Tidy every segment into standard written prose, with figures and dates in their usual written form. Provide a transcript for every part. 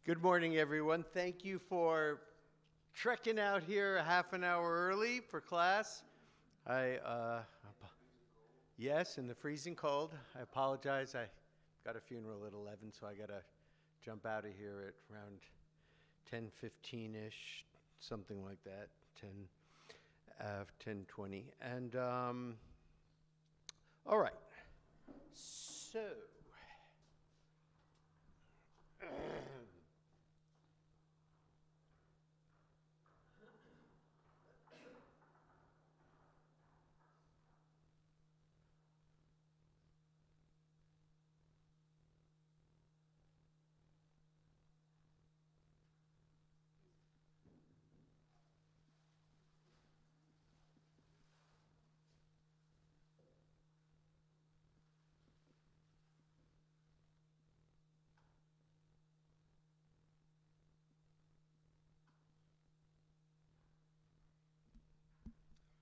Good morning, everyone. Thank you for trekking out here a half an hour early for class. Yes, in the freezing cold. I apologize. I got a funeral at 11, so I got to jump out of here at around 10:15-ish, something like that, 10:20. And, all right. So...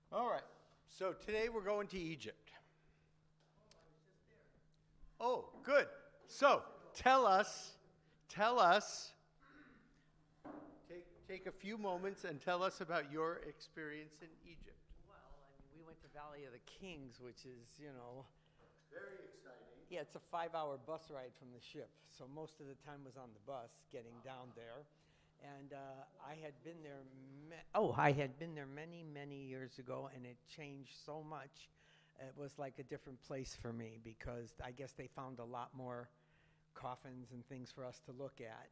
All right, so today we're going to Egypt. Oh, good. So tell us, take a few moments and tell us about your experience in Egypt. Well, we went to Valley of the Kings, which is, Very exciting. yeah, it's a 5-hour bus ride from the ship. So most of the time was on the bus getting down there. And I had been there many, many years ago, and it changed so much. It was like a different place for me because I guess they found a lot more coffins and things for us to look at.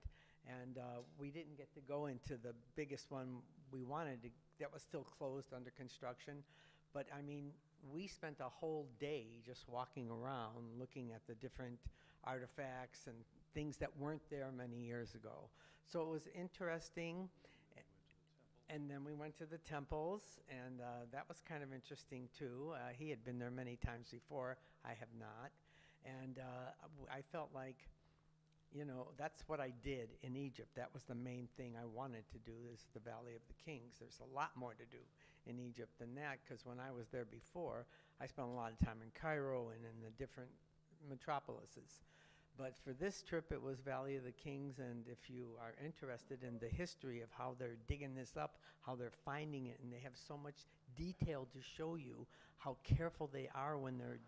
And we didn't get to go into the biggest one we wanted to, that was still closed under construction. But I mean, we spent a whole day just walking around looking at the different artifacts and things that weren't there many years ago. So it was interesting. And then we went to the temples, and that was kind of interesting too. He had been there many times before. I have not. And I felt like, that's what I did in Egypt. That was the main thing I wanted to do, is the Valley of the Kings. There's a lot more to do in Egypt than that, because when I was there before, I spent a lot of time in Cairo and in the different metropolises. But for this trip, it was Valley of the Kings, and if you are interested in the history of how they're digging this up, how they're finding it, and they have so much detail to show you how careful they are when they're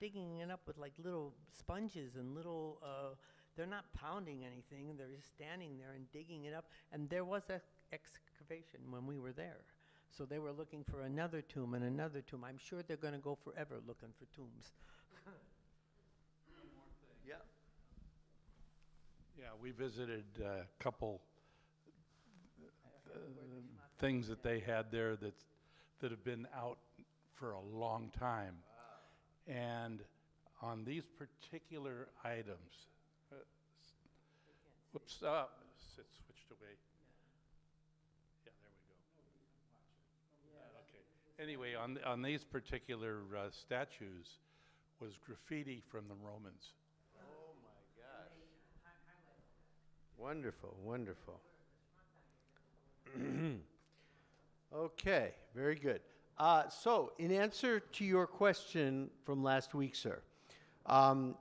digging it up with like little sponges and little, they're not pounding anything, they're just standing there and digging it up. And there was an excavation when we were there. So they were looking for another tomb and another tomb. I'm sure they're going to go forever looking for tombs. Yeah. Yeah, we visited a couple things that they had there that have been out for a long time. And on these particular items, whoops, it switched away. Yeah, there we go. Okay. Anyway, on these particular statues was graffiti from the Romans. Oh my gosh. Wonderful, wonderful. Okay, very good. So, in answer to your question from last week, sir,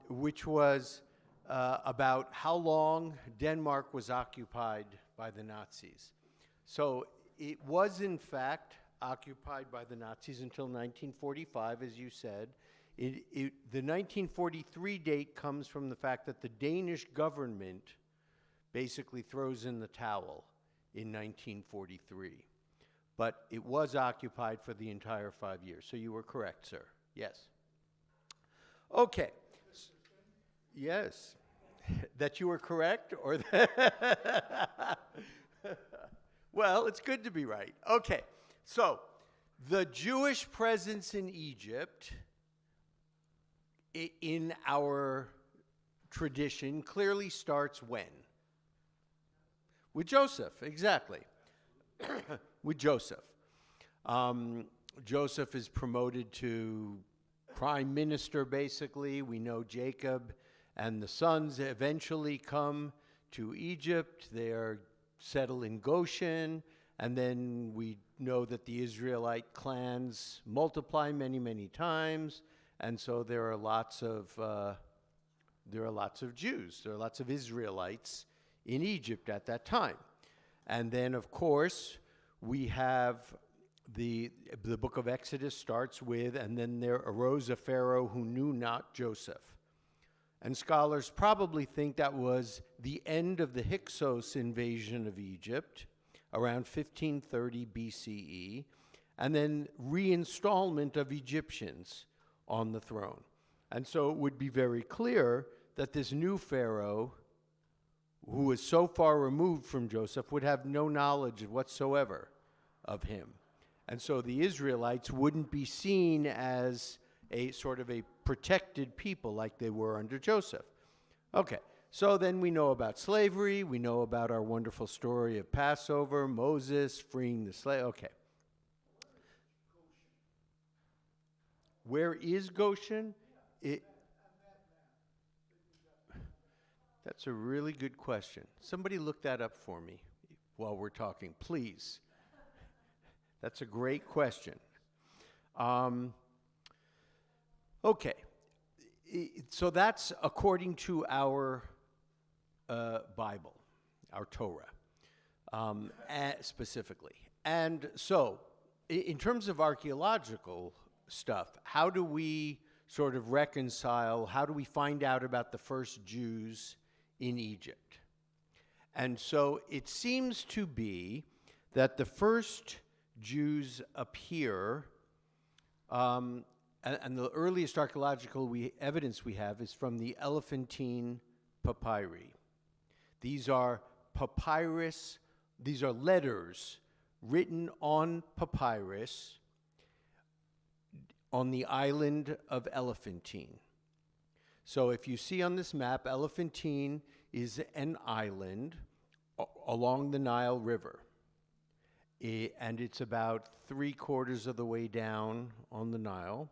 which was about how long Denmark was occupied by the Nazis. So, it was in fact occupied by the Nazis until 1945, as you said. The 1943 date comes from the fact that the Danish government basically throws in the towel in 1943. But it was occupied for the entire 5 years. So you were correct, sir. Yes. Okay. Yes. That you were correct, or that well, it's good to be right. Okay. So the Jewish presence in Egypt, in our tradition, clearly starts when? With Joseph, exactly. With Joseph. Joseph is promoted to prime minister, basically. We know Jacob and the sons eventually come to Egypt. They are settled in Goshen, and then we know that the Israelite clans multiply many, many times, and so there are lots of Jews. There are lots of Israelites in Egypt at that time. And then, of course, we have the book of Exodus starts with, and then there arose a Pharaoh who knew not Joseph. And scholars probably think that was the end of the Hyksos invasion of Egypt around 1530 BCE, and then reinstallment of Egyptians on the throne. And so it would be very clear that this new Pharaoh, who was so far removed from Joseph, would have no knowledge whatsoever of him. And so the Israelites wouldn't be seen as a sort of a protected people like they were under Joseph. Okay, so then we know about slavery, we know about our wonderful story of Passover, Moses freeing the slave. Okay. Where is Goshen? That's a really good question. Somebody look that up for me while we're talking, please. That's a great question. Okay, so that's according to our Bible, our Torah, specifically. And so, in terms of archaeological stuff, how do we sort of reconcile, how do we find out about the first Jews in Egypt? And so it seems to be that the first Jews appear, and the earliest archaeological evidence we have is from the Elephantine papyri. These are papyrus, these are letters written on papyrus on the island of Elephantine. So if you see on this map, Elephantine is an island along the Nile River. And it's about 3/4 of the way down on the Nile.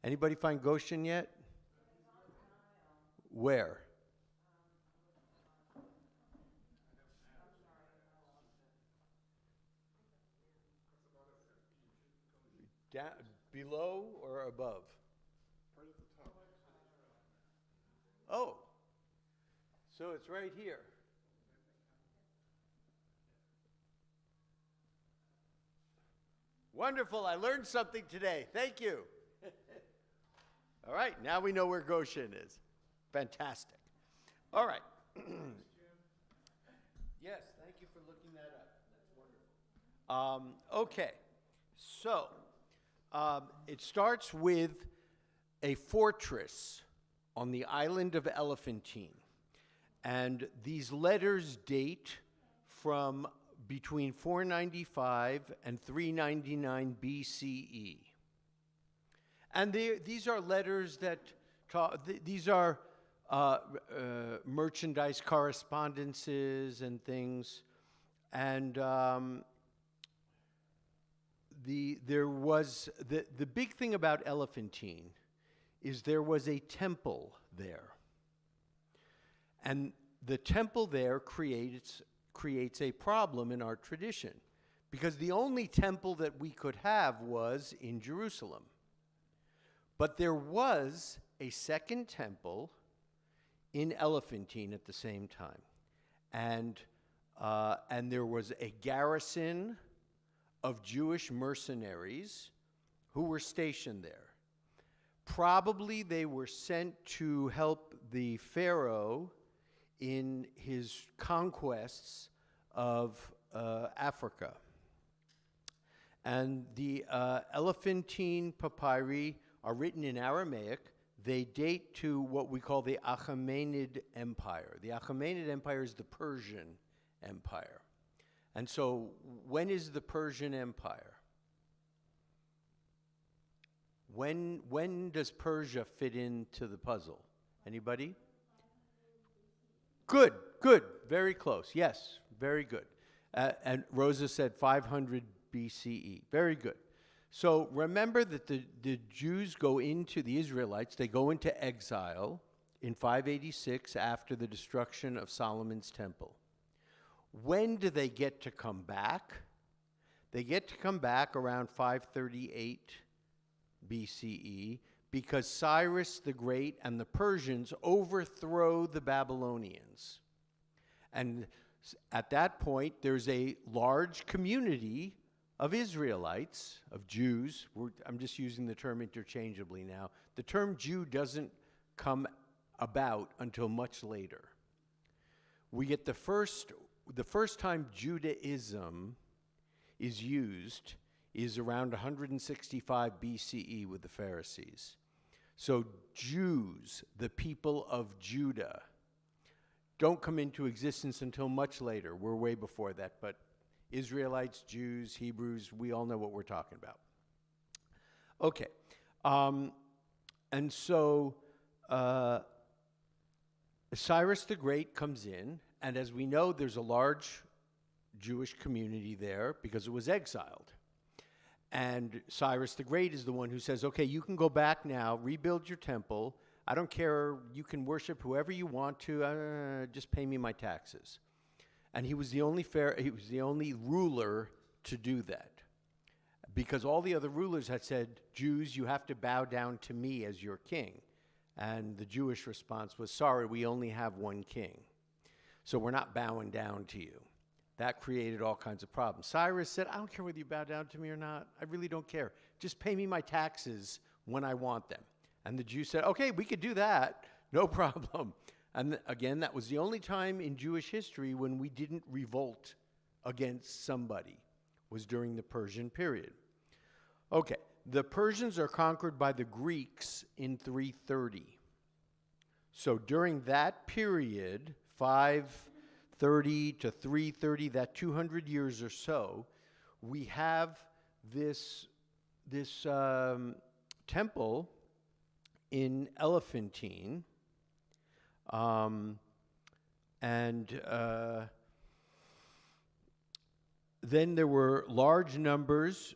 Anybody find Goshen yet? Where? Down, below or above? Oh, so it's right here. Wonderful, I learned something today. Thank you. All right, now we know where Goshen is. Fantastic. All right. Yes, thank you for looking that up. That's wonderful. Okay, so it starts with a fortress on the island of Elephantine. And these letters date from between 495 and 399 BCE. And these are letters that these are merchandise correspondences and things. And the big thing about Elephantine is there was a temple there. And the temple there creates a problem in our tradition, because the only temple that we could have was in Jerusalem. But there was a second temple in Elephantine at the same time. And there was a garrison of Jewish mercenaries who were stationed there. Probably they were sent to help the Pharaoh in his conquests of Africa. And the Elephantine papyri are written in Aramaic. They date to what we call the Achaemenid Empire. The Achaemenid Empire is the Persian Empire. And so when is the Persian Empire? When does Persia fit into the puzzle? Anybody? Good, very close. Yes, very good. And Rosa said 500 BCE. Very good. So remember that the Jews go into, the Israelites, they go into exile in 586 after the destruction of Solomon's temple. When do they get to come back? They get to come back around 538 BCE because Cyrus the Great and the Persians overthrow the Babylonians. And at that point, there's a large community of Israelites, of Jews. I'm just using the term interchangeably now. The term Jew doesn't come about until much later. We get the first time Judaism is used is around 165 BCE with the Pharisees. So Jews, the people of Judah, don't come into existence until much later. We're way before that, but Israelites, Jews, Hebrews, we all know what we're talking about. Okay. And so Cyrus the Great comes in, and as we know, there's a large Jewish community there because it was exiled. And Cyrus the Great is the one who says, okay, you can go back now, rebuild your temple. I don't care, you can worship whoever you want to, just pay me my taxes. And he was the only ruler to do that. Because all the other rulers had said, Jews, you have to bow down to me as your king. And the Jewish response was, sorry, we only have one king. So we're not bowing down to you. That created all kinds of problems. Cyrus said, I don't care whether you bow down to me or not. I really don't care. Just pay me my taxes when I want them. And the Jews said, okay, we could do that. No problem. And again, that was the only time in Jewish history when we didn't revolt against somebody, was during the Persian period. Okay, the Persians are conquered by the Greeks in 330. So during that period, 530 to 330, that 200 years or so, we have this temple in Elephantine, then there were large numbers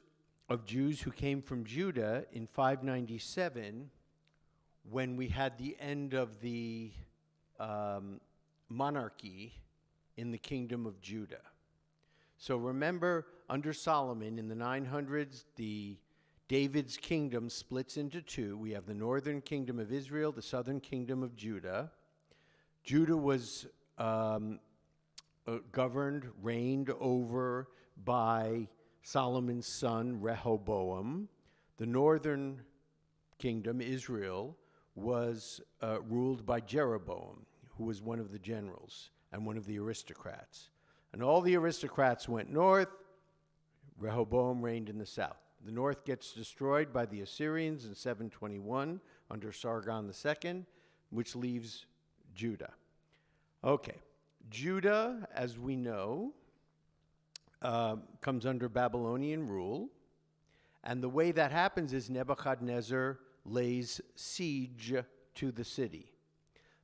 of Jews who came from Judah in 597 when we had the end of the monarchy in the kingdom of Judah. So remember, under Solomon in the 900s, David's kingdom splits into two. We have the northern kingdom of Israel, the southern kingdom of Judah. Judah was governed, reigned over by Solomon's son, Rehoboam. The northern kingdom, Israel, was ruled by Jeroboam, who was one of the generals and one of the aristocrats. And all the aristocrats went north. Rehoboam reigned in the south. The north gets destroyed by the Assyrians in 721 under Sargon II, which leaves Judah. Okay, Judah, as we know, comes under Babylonian rule. And the way that happens is Nebuchadnezzar lays siege to the city.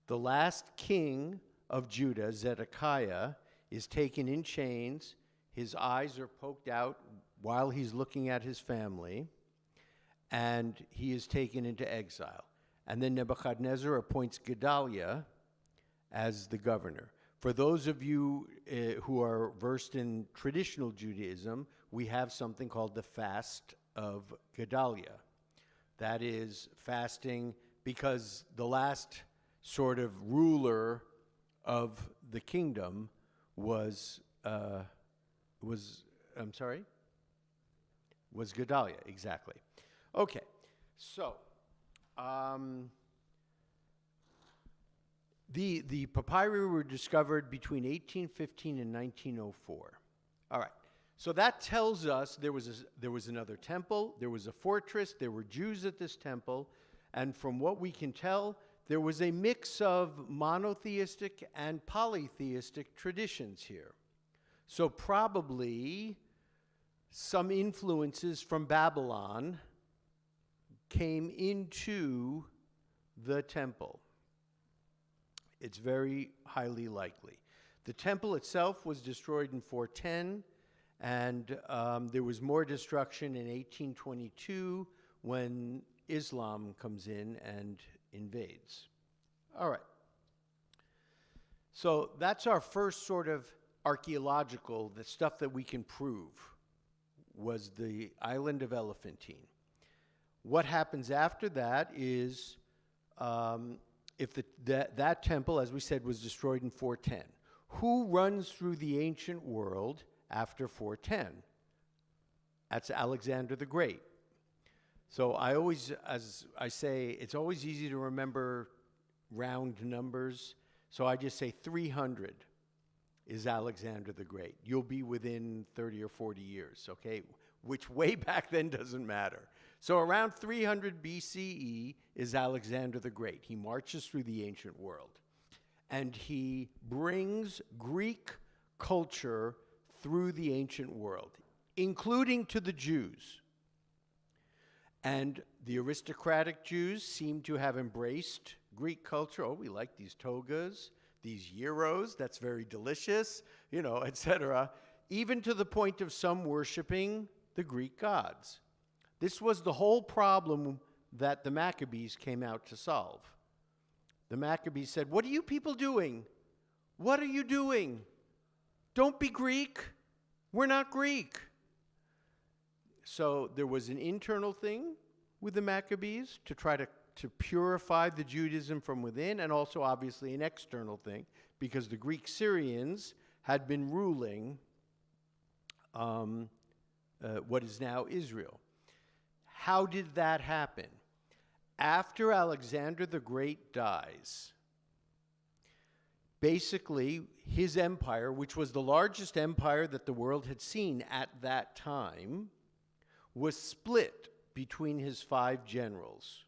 The last king of Judah, Zedekiah, is taken in chains. His eyes are poked out while he's looking at his family, and he is taken into exile. And then Nebuchadnezzar appoints Gedaliah as the governor. For those of you who are versed in traditional Judaism, we have something called the Fast of Gedaliah. That is fasting because the last sort of ruler of the kingdom was Gedaliah, exactly. Okay, so the papyri were discovered between 1815 and 1904. All right, so that tells us there was another temple, there was a fortress, there were Jews at this temple, and from what we can tell, there was a mix of monotheistic and polytheistic traditions here. So probably some influences from Babylon came into the temple. It's very highly likely. The temple itself was destroyed in 410, and there was more destruction in 1822 when Islam comes in and invades. All right. So that's our first sort of archaeological, the stuff that we can prove, was the island of Elephantine. What happens after that is, if that temple, as we said, was destroyed in 410, Who runs through the ancient world after 410? That's Alexander the Great. So I always, as I say, it's always easy to remember round numbers. So I just say 300 is Alexander the Great. You'll be within 30 or 40 years, okay? Which way back then doesn't matter. So around 300 BCE is Alexander the Great. He marches through the ancient world. And he brings Greek culture through the ancient world, including to the Jews. And the aristocratic Jews seem to have embraced Greek culture. Oh, we like these togas, these gyros, that's very delicious, etc., even to the point of some worshiping the Greek gods. This was the whole problem that the Maccabees came out to solve. The Maccabees said, "What are you people doing? What are you doing? Don't be Greek. We're not Greek." So there was an internal thing with the Maccabees to try to purify the Judaism from within, and also obviously an external thing, because the Greek Syrians had been ruling what is now Israel. How did that happen? After Alexander the Great dies, basically his empire, which was the largest empire that the world had seen at that time, was split between his 5 generals.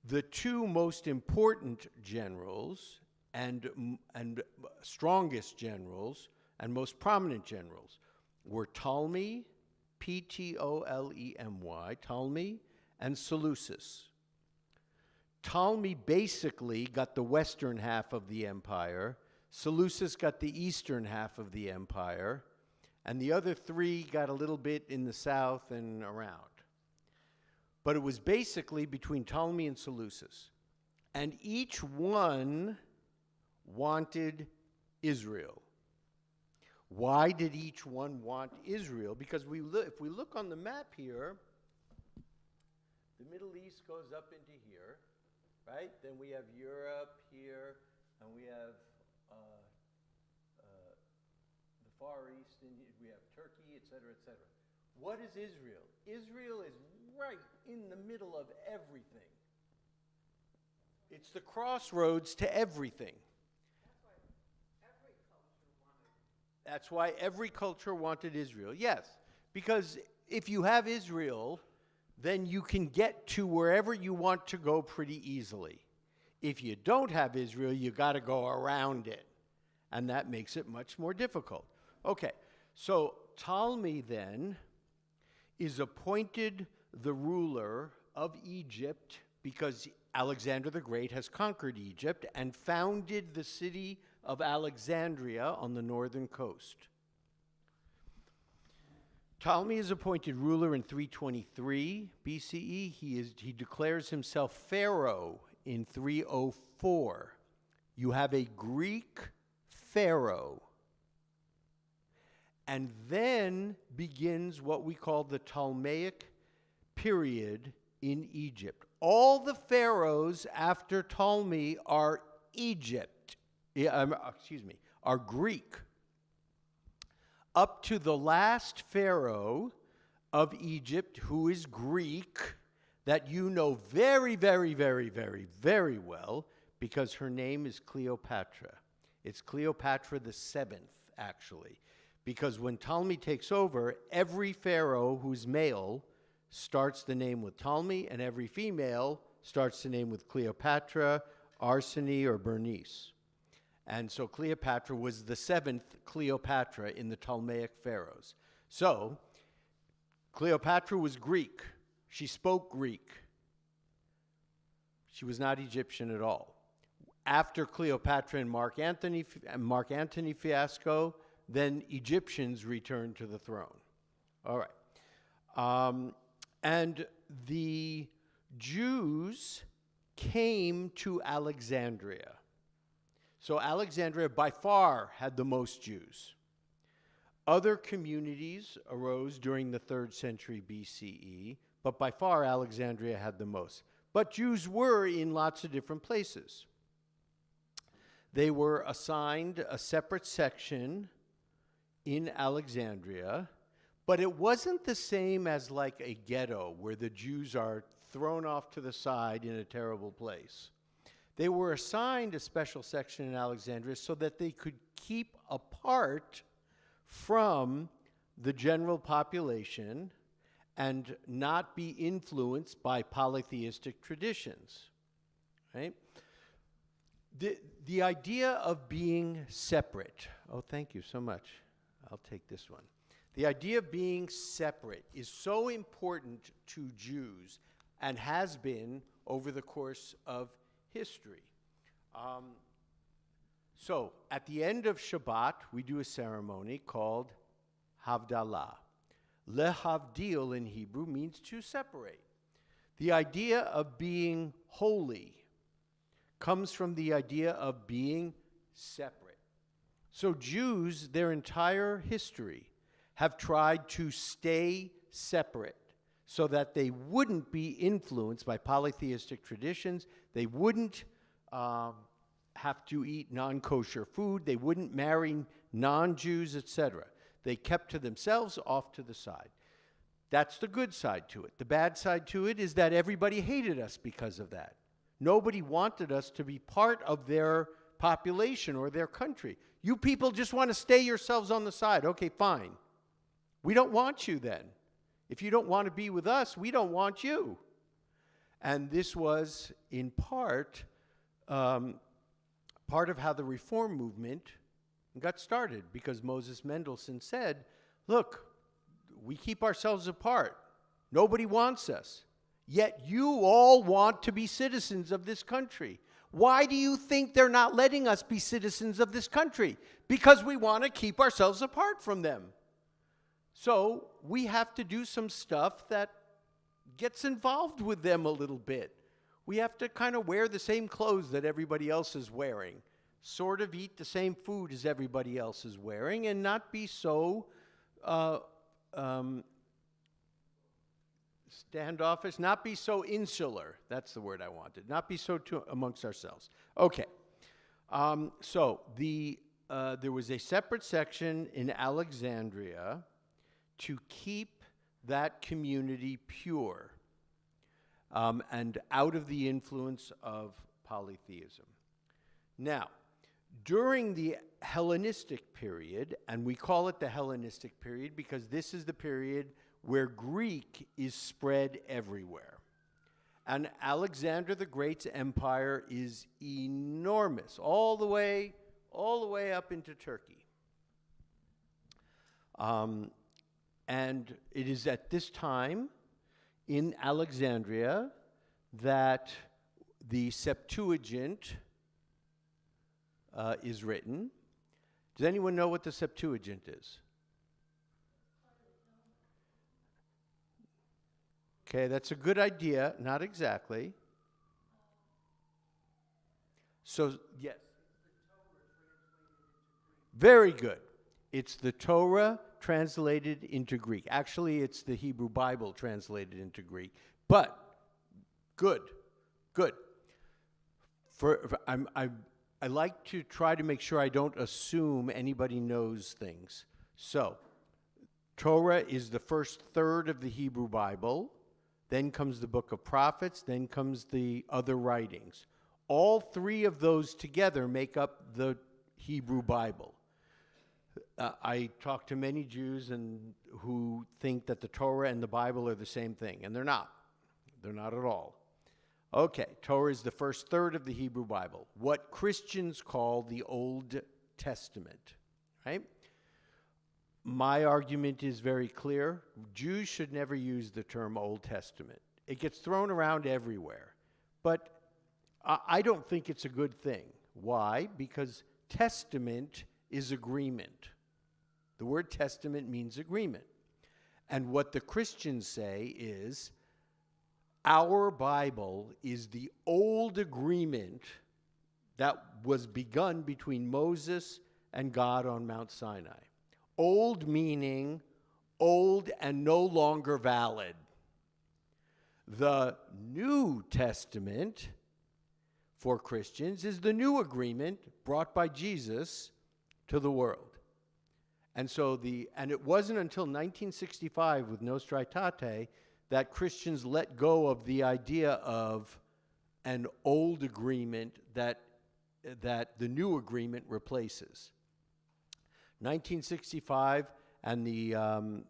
The 2 most important generals and strongest generals and most prominent generals were Ptolemy, Ptolemy, Ptolemy, and Seleucus. Ptolemy basically got the western half of the empire. Seleucus got the eastern half of the empire. And the other 3 got a little bit in the south and around. But it was basically between Ptolemy and Seleucus. And each one wanted Israel. Why did each one want Israel? Because if we look on the map here, the Middle East goes up into here, right? Then we have Europe here, and we have the Far East, and we have Turkey, et cetera, et cetera. What is Israel? Israel is right in the middle of everything. It's the crossroads to everything. That's why every culture wanted Israel. Yes, because if you have Israel, then you can get to wherever you want to go pretty easily. If you don't have Israel, you got to go around it, and that makes it much more difficult. Okay, so Ptolemy then is appointed the ruler of Egypt because Alexander the Great has conquered Egypt and founded the city of Alexandria on the northern coast. Ptolemy is appointed ruler in 323 BCE. He declares himself pharaoh in 304. You have a Greek pharaoh. And then begins what we call the Ptolemaic period in Egypt. All the pharaohs after Ptolemy are are Greek. Up to the last pharaoh of Egypt, who is Greek, that you know very, very, very, very, very well, because her name is Cleopatra. It's Cleopatra the 7th, actually. Because when Ptolemy takes over, every pharaoh who's male starts the name with Ptolemy, and every female starts the name with Cleopatra, Arsinoe, or Bernice. And so Cleopatra was the 7th Cleopatra in the Ptolemaic pharaohs. So Cleopatra was Greek. She spoke Greek. She was not Egyptian at all. After Cleopatra and Mark Antony fiasco, then Egyptians returned to the throne. All right. And the Jews came to Alexandria. So Alexandria by far had the most Jews. Other communities arose during the 3rd century BCE, but by far Alexandria had the most. But Jews were in lots of different places. They were assigned a separate section in Alexandria, but it wasn't the same as like a ghetto where the Jews are thrown off to the side in a terrible place. They were assigned a special section in Alexandria so that they could keep apart from the general population and not be influenced by polytheistic traditions, right? The idea of being separate, oh, thank you so much. I'll take this one. The idea of being separate is so important to Jews and has been over the course of history. So at the end of Shabbat, we do a ceremony called Havdalah. Lehavdil in Hebrew means to separate. The idea of being holy comes from the idea of being separate. So Jews, their entire history, have tried to stay separate so that they wouldn't be influenced by polytheistic traditions. They wouldn't have to eat non-kosher food. They wouldn't marry non-Jews, etc. They kept to themselves off to the side. That's the good side to it. The bad side to it is that everybody hated us because of that. Nobody wanted us to be part of their population or their country. You people just want to stay yourselves on the side. Okay, fine. We don't want you then. If you don't want to be with us, we don't want you. And this was, in part of how the Reform movement got started, because Moses Mendelssohn said, look, we keep ourselves apart. Nobody wants us. Yet you all want to be citizens of this country. Why do you think they're not letting us be citizens of this country? Because we want to keep ourselves apart from them. So we have to do some stuff that gets involved with them a little bit. We have to kind of wear the same clothes that everybody else is wearing, sort of eat the same food as everybody else is wearing, and not be so standoffish, not be so insular. That's the word I wanted. Not be so amongst ourselves. Okay. So there was a separate section in Alexandria to keep that community pure and out of the influence of polytheism. Now, during the Hellenistic period, and we call it the Hellenistic period because this is the period where Greek is spread everywhere. And Alexander the Great's empire is enormous, all the way up into Turkey. And it is at this time in Alexandria that the Septuagint is written. Does anyone know what the Septuagint is? Okay, that's a good idea. Not exactly. So, yes. Very good. It's the Torah translated into Greek. Actually, it's the Hebrew Bible translated into Greek. But, good. I like to try to make sure I don't assume anybody knows things. So, Torah is the first third of the Hebrew Bible. Then comes the book of prophets. Then comes the other writings. All three of those together make up the Hebrew Bible. I talk to many Jews who think that the Torah and the Bible are the same thing, and they're not. They're not at all. Okay, Torah is the first third of the Hebrew Bible, what Christians call the Old Testament, right? My argument is very clear. Jews should never use the term Old Testament. It gets thrown around everywhere, but I don't think it's a good thing. Why? Because testament is agreement. The word testament means agreement. And what the Christians say is, our Bible is the old agreement that was begun between Moses and God on Mount Sinai. Old meaning old and no longer valid. The New Testament for Christians is the new agreement brought by Jesus to the world. And so and it wasn't until 1965 with Nostra Aetate that Christians let go of the idea of an old agreement that the new agreement replaces. 1965 and the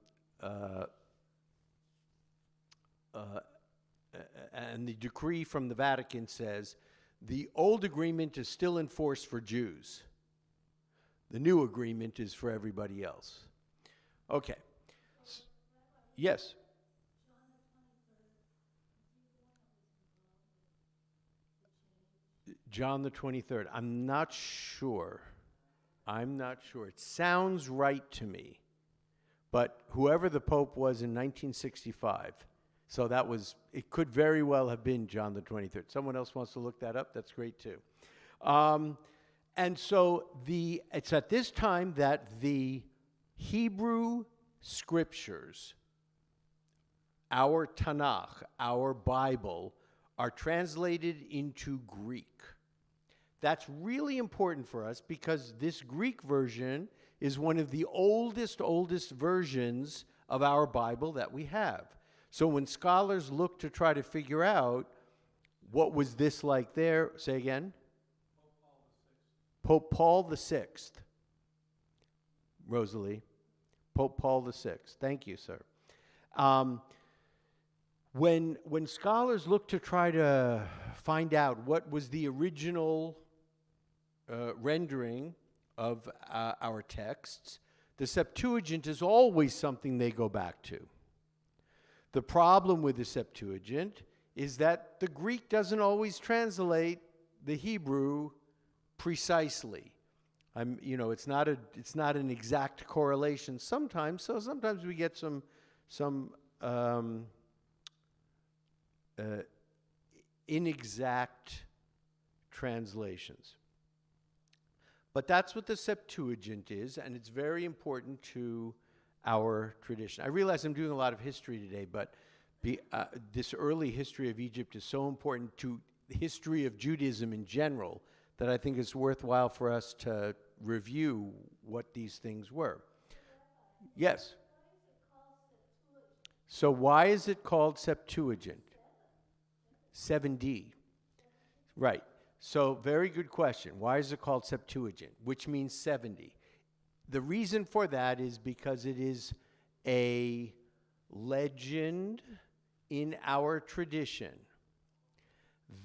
decree from the Vatican says the old agreement is still in force for Jews. The new agreement is for everybody else. Okay. Yes. John the 23rd. I'm not sure. It sounds right to me. But whoever the Pope was in 1965, so it could very well have been John the 23rd. Someone else wants to look that up? That's great too. And so it's at this time that the Hebrew scriptures, our Tanakh, our Bible, are translated into Greek. That's really important for us because this Greek version is one of the oldest versions of our Bible that we have. So when scholars look to try to figure out what was this like there, say again? Pope Paul VI. Rosalie. Pope Paul VI. Thank you, sir. When scholars look to try to find out what was the original rendering of our texts, the Septuagint is always something they go back to. The problem with the Septuagint is that the Greek doesn't always translate the Hebrew precisely. It's not an exact correlation sometimes. So sometimes we get some inexact translations. But that's what the Septuagint is, and it's very important to our tradition. I realize I'm doing a lot of history today, but this early history of Egypt is so important to the history of Judaism in general that I think it's worthwhile for us to review what these things were. Yes? So why is it called Septuagint? 7D. Right. So very good question. Why is it called Septuagint, which means 70? The reason for that is because it is a legend in our tradition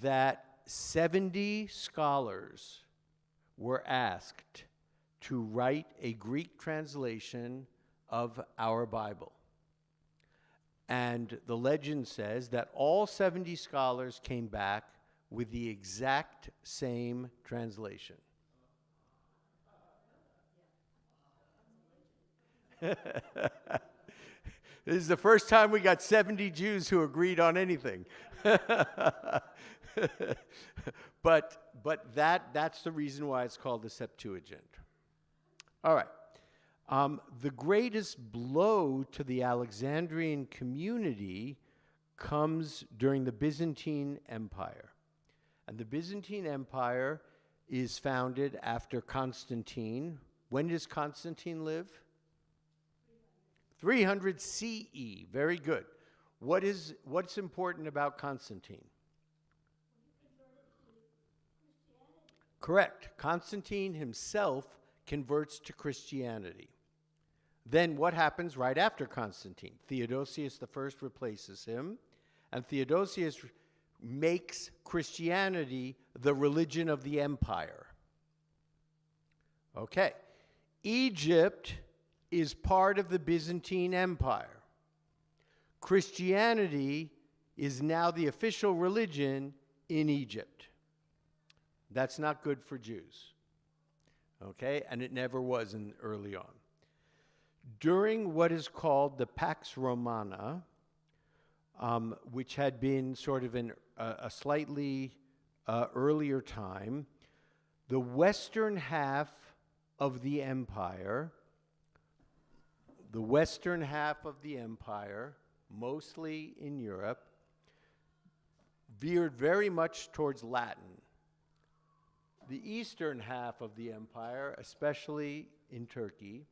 that 70 scholars were asked to write a Greek translation of our Bible. And the legend says that all 70 scholars came back with the exact same translation. This is the first time we got 70 Jews who agreed on anything. But that's the reason why it's called the Septuagint. All right. The greatest blow to the Alexandrian community comes during the Byzantine Empire. And the Byzantine Empire is founded after Constantine. When does Constantine live? 300 CE. Very good. What's important about Constantine? Correct. Constantine himself converts to Christianity. Then what happens right after Constantine? Theodosius I replaces him, and Theodosius makes Christianity the religion of the empire. Okay. Egypt is part of the Byzantine Empire. Christianity is now the official religion in Egypt. That's not good for Jews. Okay? And it never was early on. During what is called the Pax Romana, which had been sort of a slightly earlier time, the western half of the empire, mostly in Europe, veered very much towards Latin. the eastern half of the empire, especially in Turkey,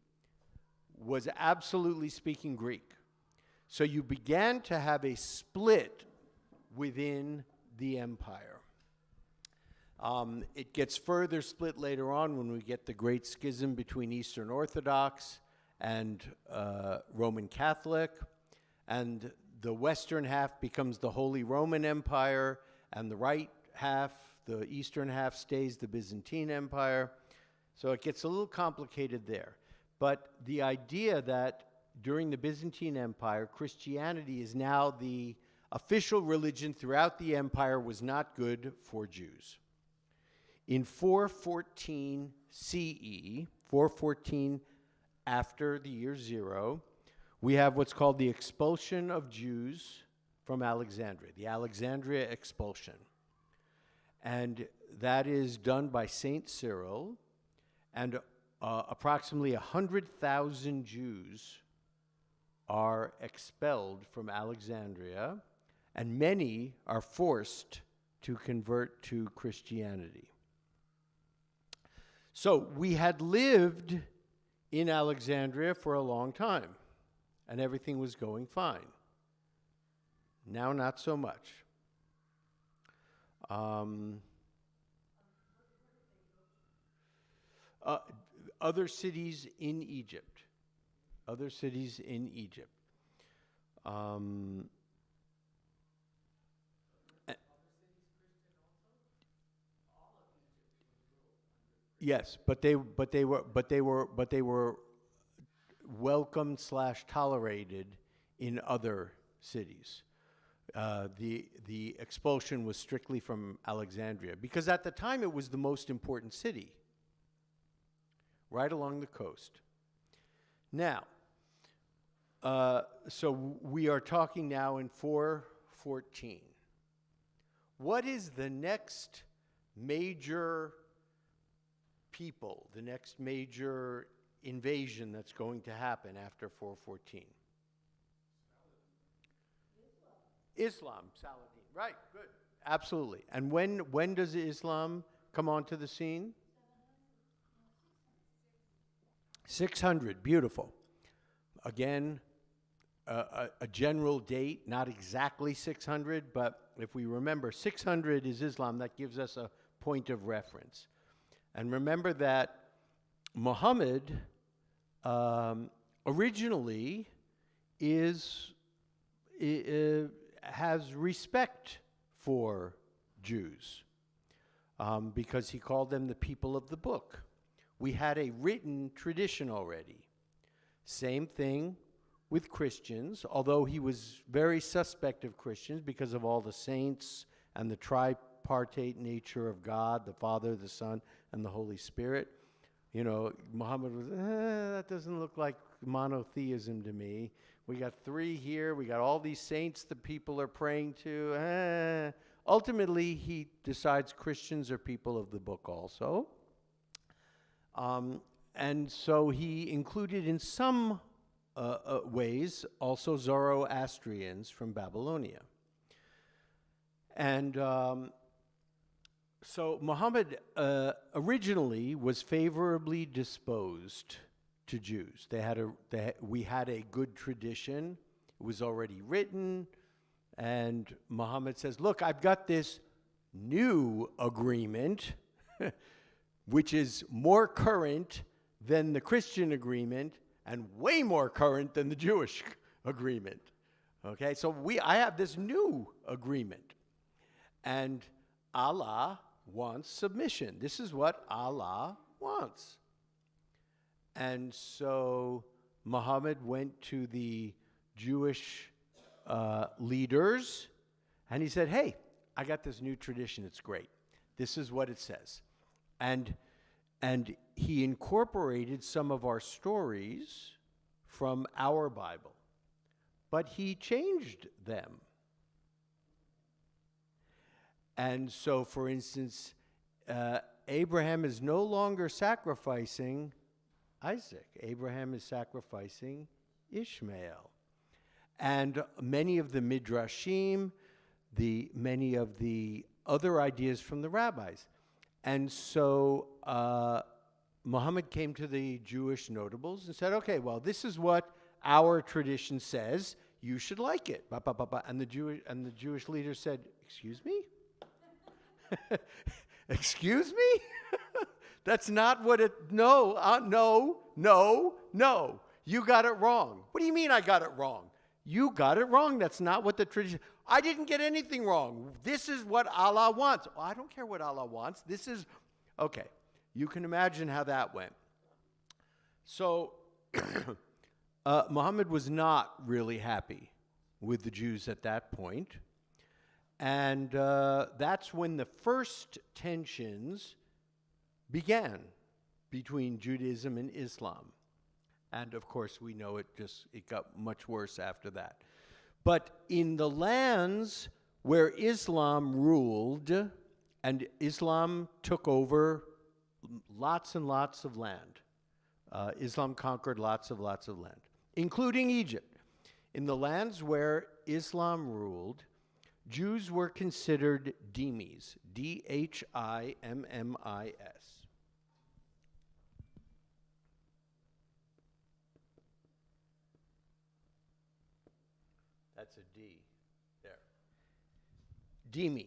was absolutely speaking Greek. So you began to have a split within the empire. It gets further split later on when we get the Great Schism between Eastern Orthodox and Roman Catholic, and the western half becomes the Holy Roman Empire, and the right half, the eastern half, stays the Byzantine Empire. So it gets a little complicated there. But the idea that during the Byzantine Empire, Christianity is now the official religion throughout the empire was not good for Jews. In 414 CE, 414 after the year 0, we have what's called the expulsion of Jews from Alexandria, the Alexandria expulsion. And that is done by Saint Cyril, and approximately 100,000 Jews are expelled from Alexandria, and many are forced to convert to Christianity. So we had lived in Alexandria for a long time, and everything was going fine. Now, not so much. Other cities in Egypt. Other cities in Egypt. Yes, but they were welcomed / tolerated in other cities. The expulsion was strictly from Alexandria, because at the time it was the most important city, right along the coast. Now, so we are talking now in 414. What is the next major people, the next major invasion that's going to happen after 414? Islam, Saladin. Right, good. Absolutely. And when does Islam come onto the scene? 600, beautiful. Again, a general date, not exactly 600, but if we remember, 600 is Islam. That gives us a point of reference. And remember that Muhammad originally has respect for Jews because he called them the people of the book. We had a written tradition already. Same thing with Christians, although he was very suspect of Christians because of all the saints and the tripartite nature of God, the Father, the Son, and the Holy Spirit. You know, Muhammad was, that doesn't look like monotheism to me. We got 3 here. We got all these saints that people are praying to. Ultimately, he decides Christians are people of the book also. And so he included in some ways also Zoroastrians from Babylonia. And so Muhammad originally was favorably disposed to Jews. We had a good tradition. It was already written. And Muhammad says, look, I've got this new agreement, which is more current than the Christian agreement and way more current than the Jewish agreement. Okay, so I have this new agreement. And Allah wants submission. This is what Allah wants. And so Muhammad went to the Jewish leaders and he said, hey, I got this new tradition. It's great. This is what it says. And he incorporated some of our stories from our Bible, but he changed them. And so, for instance, Abraham is no longer sacrificing Isaac. Abraham is sacrificing Ishmael. And many of the midrashim, many of the other ideas from the rabbis. And so Muhammad came to the Jewish notables and said, okay, well, this is what our tradition says. You should like it. Ba, ba, ba, ba. And the Jewish leader said, excuse me? Excuse me? That's not what it, no. You got it wrong. What do you mean I got it wrong? You got it wrong. That's not what the tradition, I didn't get anything wrong. This is what Allah wants. Oh, I don't care what Allah wants. This is, okay. You can imagine how that went. So, Muhammad was not really happy with the Jews at that point. And that's when the first tensions began between Judaism and Islam. And of course, we know it got much worse after that. But in the lands where Islam ruled, and Islam took over lots and lots of land. Islam conquered lots of land, including Egypt. In the lands where Islam ruled, Jews were considered dhimmis, Dhimmis. That's a D there. Dhimmi.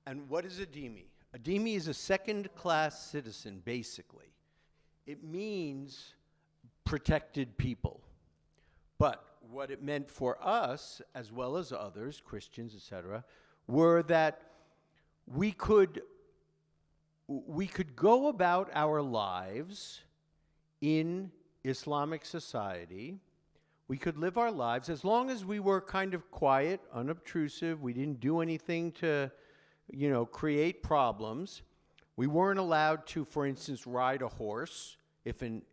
And what is a dhimmi? A dhimmi is a second-class citizen, basically. It means protected people. But what it meant for us, as well as others, Christians, etc., were that we could go about our lives in Islamic society. We could live our lives as long as we were kind of quiet, unobtrusive. We didn't do anything to, create problems. We weren't allowed to, for instance, ride a horse if a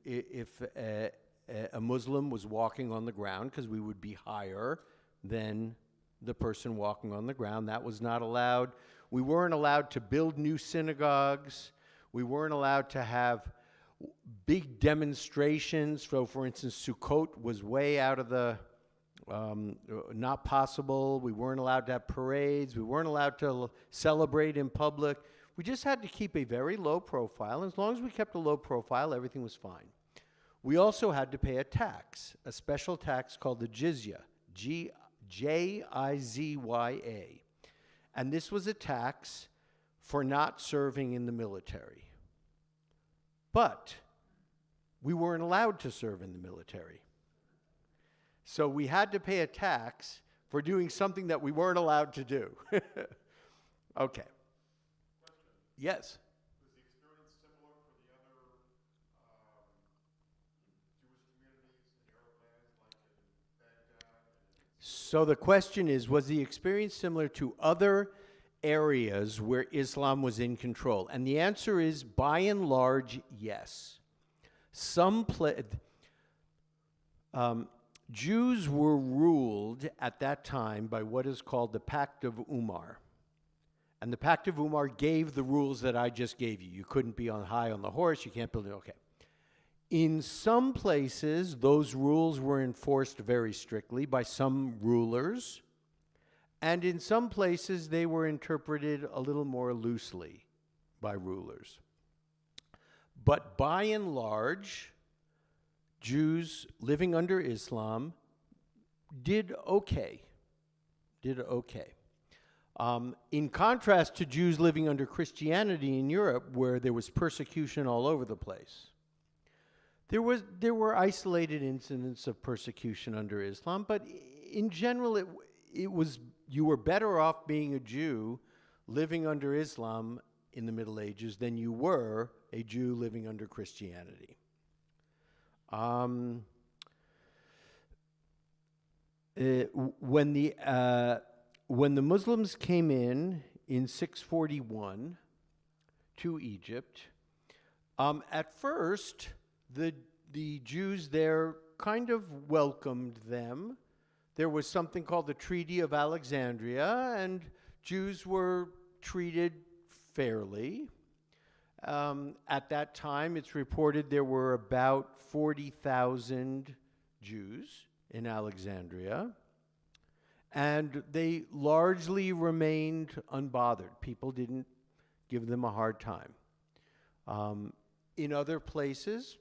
Muslim was walking on the ground, because we would be higher than the person walking on the ground. That was not allowed. We weren't allowed to build new synagogues. We weren't allowed to have big demonstrations. So, for instance, Sukkot was way out of the, not possible. We weren't allowed to have parades. We weren't allowed to celebrate in public. We just had to keep a very low profile. And as long as we kept a low profile, everything was fine. We also had to pay a tax, a special tax called the jizya, Jizya. And this was a tax for not serving in the military. But we weren't allowed to serve in the military. So we had to pay a tax for doing something that we weren't allowed to do. Okay. Yes? Was the experience similar for the other Jewish communities in the Arab lands, like in Baghdad? So the question is, was the experience similar to other areas where Islam was in control? And the answer is, by and large, yes. Jews were ruled at that time by what is called the Pact of Umar. And the Pact of Umar gave the rules that I just gave you. You couldn't be high on the horse, you can't build it, okay. In some places, those rules were enforced very strictly by some rulers, and in some places, they were interpreted a little more loosely by rulers. But by and large, Jews living under Islam did okay. In contrast to Jews living under Christianity in Europe, where there was persecution all over the place. There were isolated incidents of persecution under Islam, but in general, it was, you were better off being a Jew living under Islam in the Middle Ages than you were a Jew living under Christianity. When the Muslims came in 641 to Egypt, at first the Jews there kind of welcomed them. There was something called the Treaty of Alexandria, and Jews were treated fairly. At that time, it's reported there were about 40,000 Jews in Alexandria, and they largely remained unbothered. People didn't give them a hard time. In other places,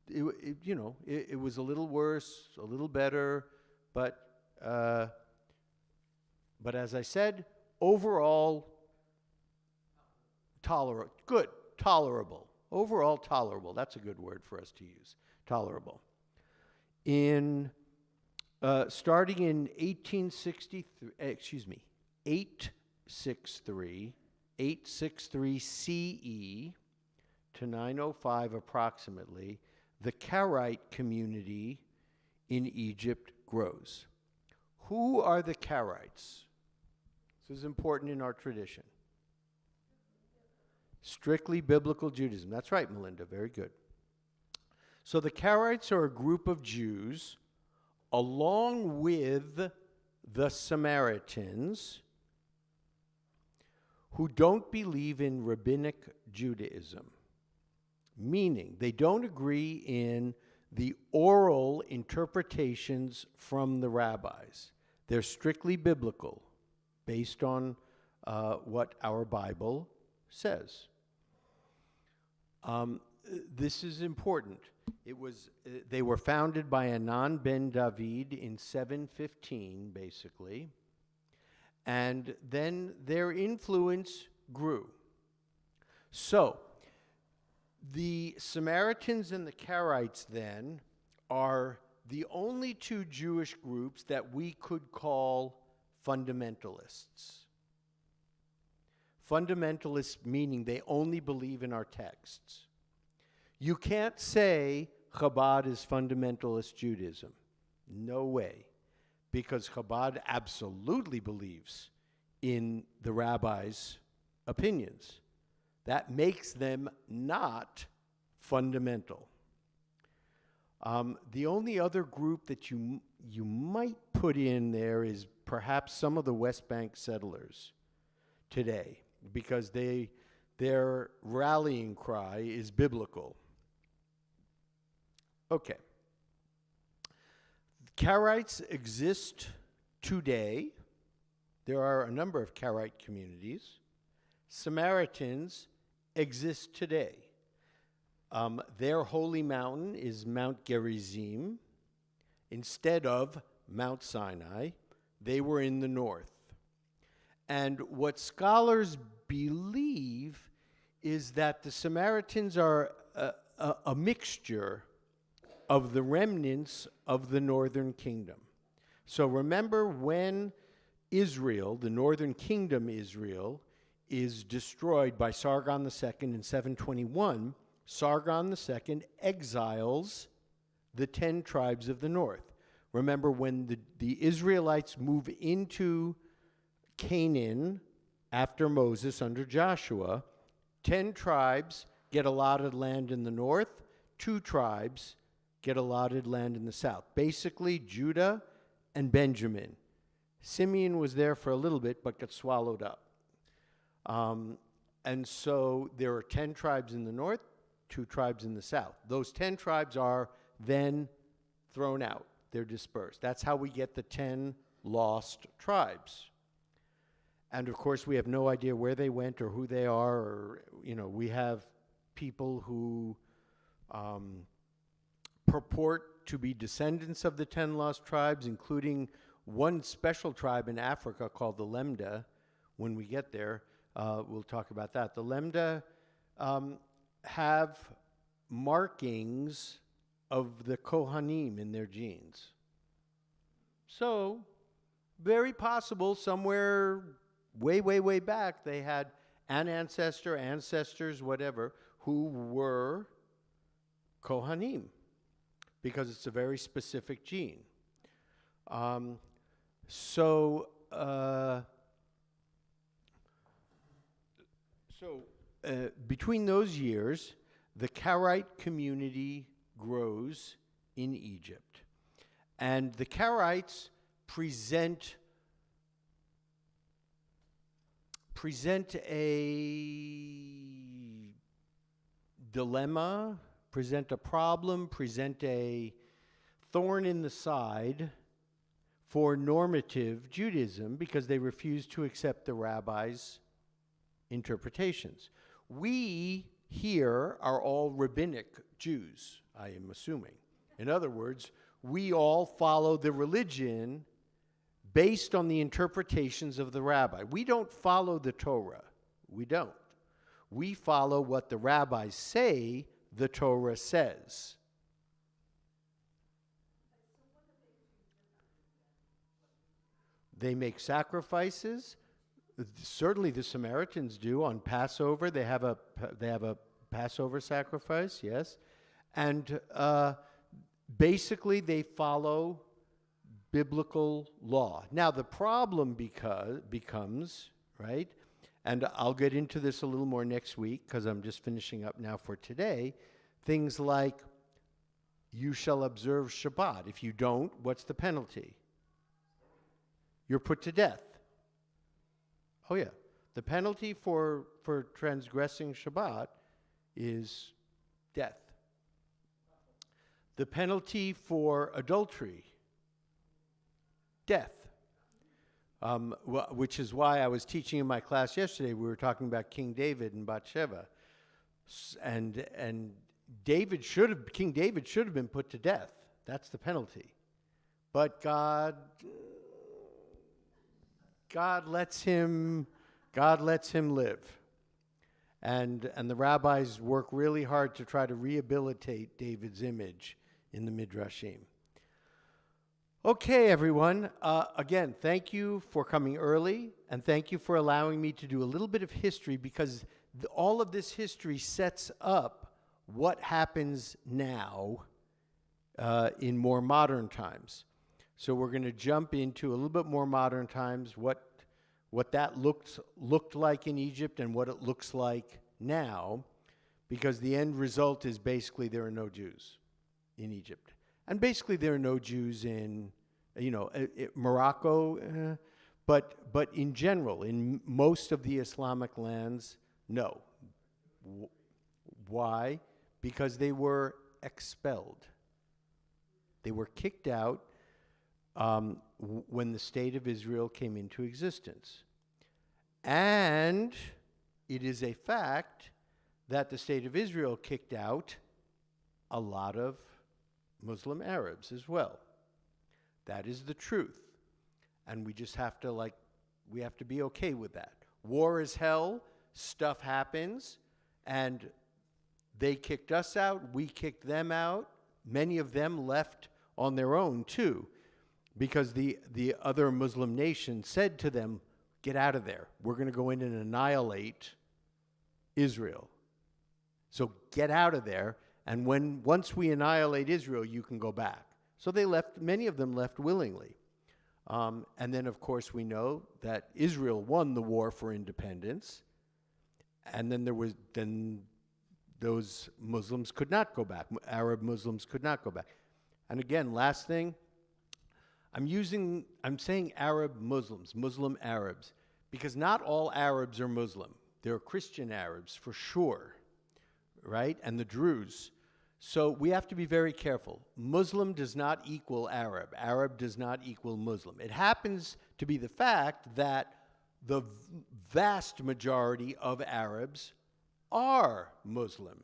it was a little worse, a little better, but as I said, overall tolerable. Overall tolerable. That's a good word for us to use. Tolerable. Starting in 863 CE to 905 approximately, the Karaite community in Egypt grows. Who are the Karaites? This is important in our tradition. Strictly biblical Judaism. That's right, Melinda. Very good. So the Karaites are a group of Jews along with the Samaritans who don't believe in rabbinic Judaism, meaning they don't agree in the oral interpretations from the rabbis. They're strictly biblical, based on what our Bible says. This is important. They were founded by Anan ben David in 715, basically, and then their influence grew. So, the Samaritans and the Karaites then are the only two Jewish groups that we could call fundamentalists. Fundamentalists meaning they only believe in our texts. You can't say Chabad is fundamentalist Judaism. No way. Because Chabad absolutely believes in the rabbis' opinions. That makes them not fundamental. The only other group that you might put in there is perhaps some of the West Bank settlers today, because their rallying cry is biblical. Okay. Karaites exist today. There are a number of Karaite communities. Samaritans exist today. Their holy mountain is Mount Gerizim. Instead of Mount Sinai, they were in the north. And what scholars believe is that the Samaritans are a mixture of the remnants of the northern kingdom. So remember, when Israel, the northern kingdom Israel, is destroyed by Sargon II in 721, Sargon II exiles the 10 tribes of the north. Remember, when the Israelites move into Canaan after Moses under Joshua, 10 tribes get allotted land in the north, 2 tribes get allotted land in the south. Basically, Judah and Benjamin. Simeon was there for a little bit, but got swallowed up. And so there are 10 tribes in the north, 2 tribes in the south. Those 10 tribes are then thrown out. They're dispersed. That's how we get the 10 lost tribes. And of course, we have no idea where they went or who they are, or, we have people who purport to be descendants of the 10 lost tribes, including one special tribe in Africa called the Lemda. When we get there, we'll talk about that. The Lemda have markings of the Kohanim in their genes. So, very possible somewhere way, way, way back, they had an ancestor, ancestors, whatever, who were Kohanim, because it's a very specific gene. Between those years, the Karaite community grows in Egypt. And the Karaites present a dilemma, present a problem, present a thorn in the side for normative Judaism, because they refuse to accept the rabbis' interpretations. We here are all rabbinic Jews, I am assuming. In other words, we all follow the religion based on the interpretations of the rabbi. We don't follow the Torah. We don't. We follow what the rabbis say the Torah says. They make sacrifices. Certainly the Samaritans do on Passover. They have a Passover sacrifice, yes. And basically they follow biblical law. Now the problem becomes, right, and I'll get into this a little more next week because I'm just finishing up now for today, things like you shall observe Shabbat. If you don't, what's the penalty? You're put to death. Oh yeah. The penalty for transgressing Shabbat is death. The penalty for adultery, death. Which is why I was teaching in my class yesterday, we were talking about King David and Bathsheba. And King David should have been put to death. That's the penalty. But God lets him live. And the rabbis work really hard to try to rehabilitate David's image in the Midrashim. Okay, everyone. Again, thank you for coming early, and thank you for allowing me to do a little bit of history, because all of this history sets up what happens now in more modern times. So we're going to jump into a little bit more modern times, what that looked like in Egypt and what it looks like now, because the end result is basically there are no Jews in Egypt. And basically there are no Jews in, Morocco, but in general, in most of the Islamic lands, no. Why? Because they were expelled. They were kicked out when the state of Israel came into existence. And it is a fact that the state of Israel kicked out a lot of Muslim Arabs as well. That is the truth. And we just have to we have to be okay with that. War is hell, stuff happens, and they kicked us out, we kicked them out. Many of them left on their own too, because the other Muslim nation said to them, get out of there. We're going to go in and annihilate Israel. So get out of there, and once we annihilate Israel, you can go back. So they left, many of them left willingly. And then, of course, we know that Israel won the war for independence, and then those Muslims could not go back. Arab Muslims could not go back. And again, last thing, I'm saying Arab Muslims, Muslim Arabs, because not all Arabs are Muslim. There are Christian Arabs for sure, right? And the Druze. So we have to be very careful. Muslim does not equal Arab. Arab does not equal Muslim. It happens to be the fact that the vast majority of Arabs are Muslim.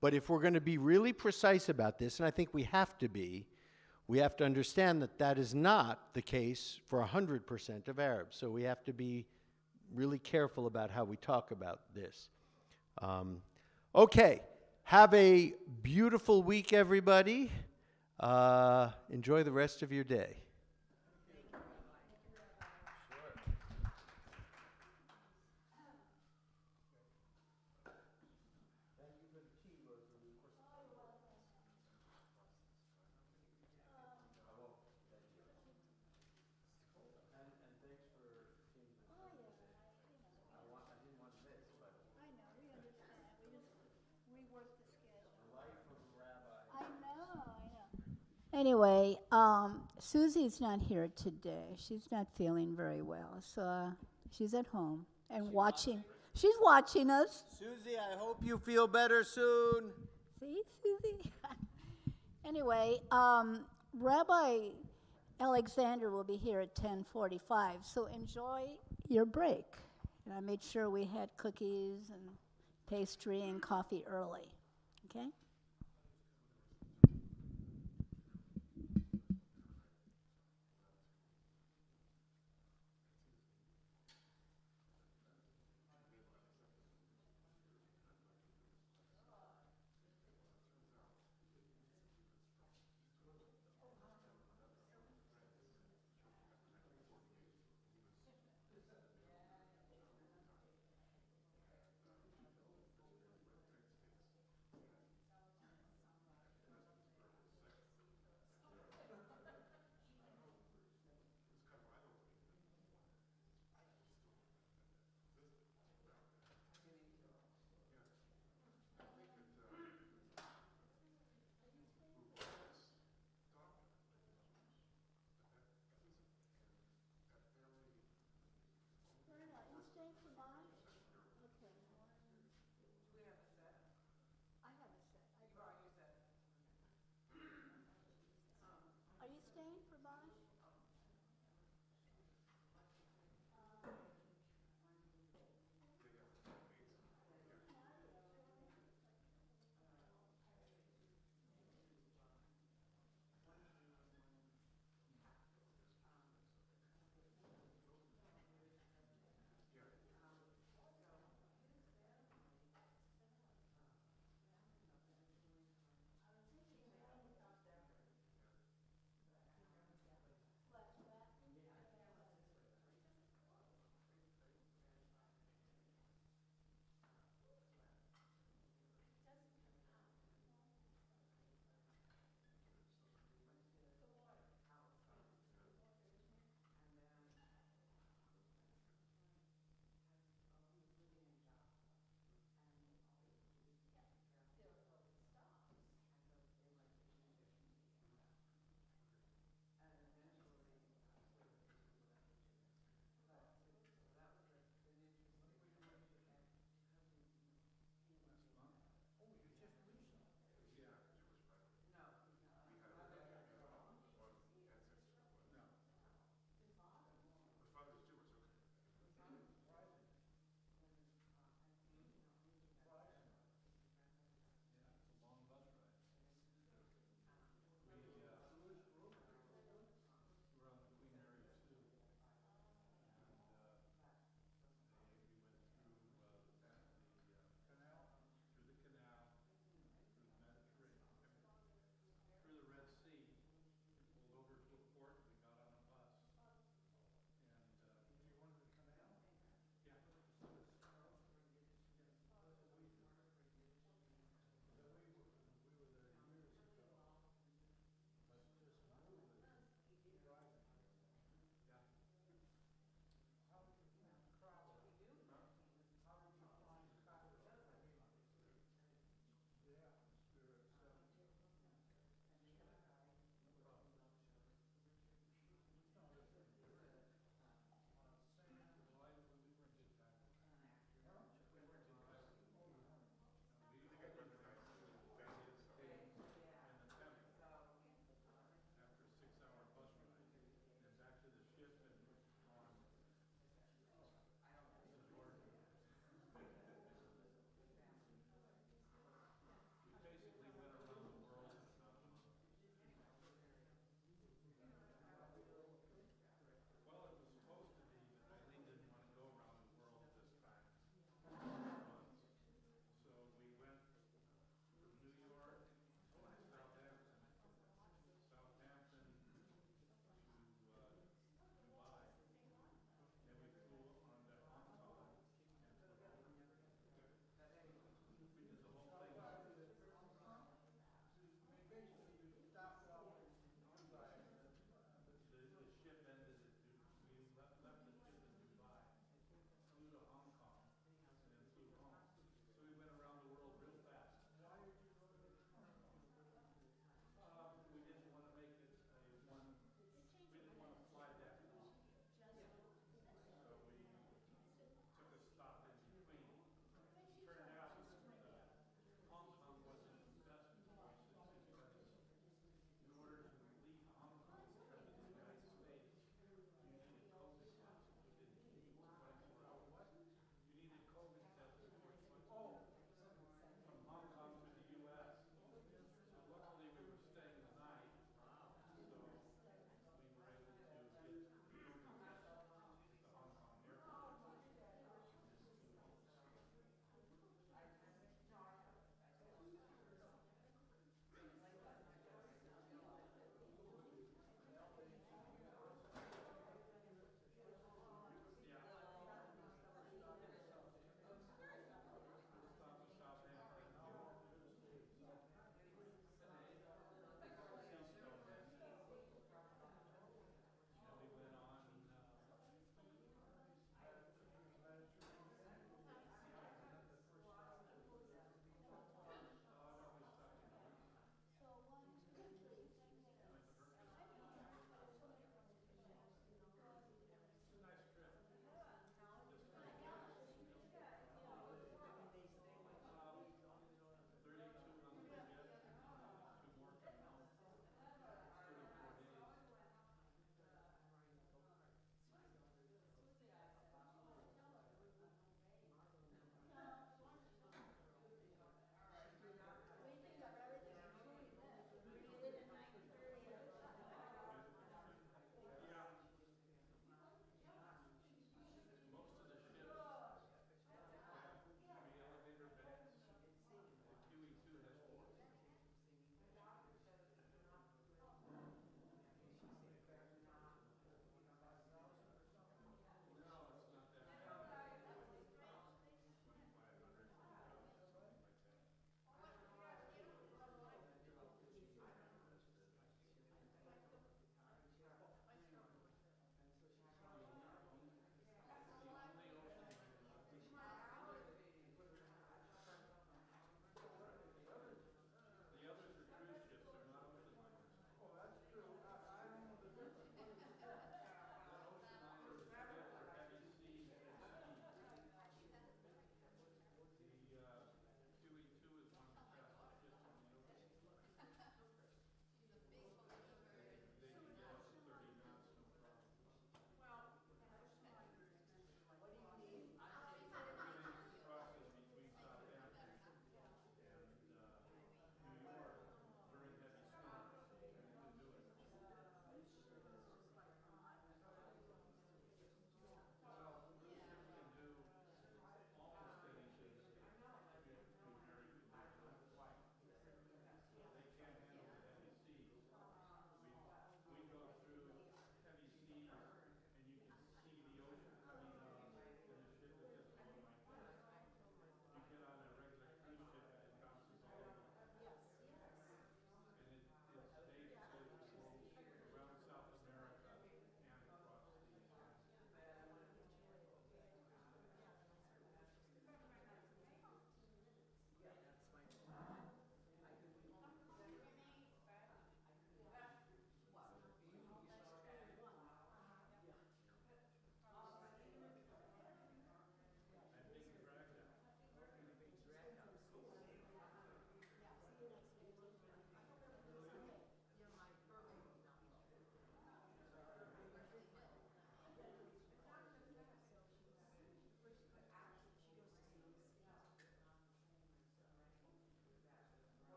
But if we're going to be really precise about this, and I think we have to understand that that is not the case for 100% of Arabs. So we have to be really careful about how we talk about this. Okay, have a beautiful week, everybody. Enjoy the rest of your day. Anyway, Susie's not here today. She's not feeling very well, so she's at home and watching. She's watching us. Susie, I hope you feel better soon. See, Susie? Anyway, Rabbi Alexander will be here at 10:45, so enjoy your break. And I made sure we had cookies and pastry and coffee early, okay?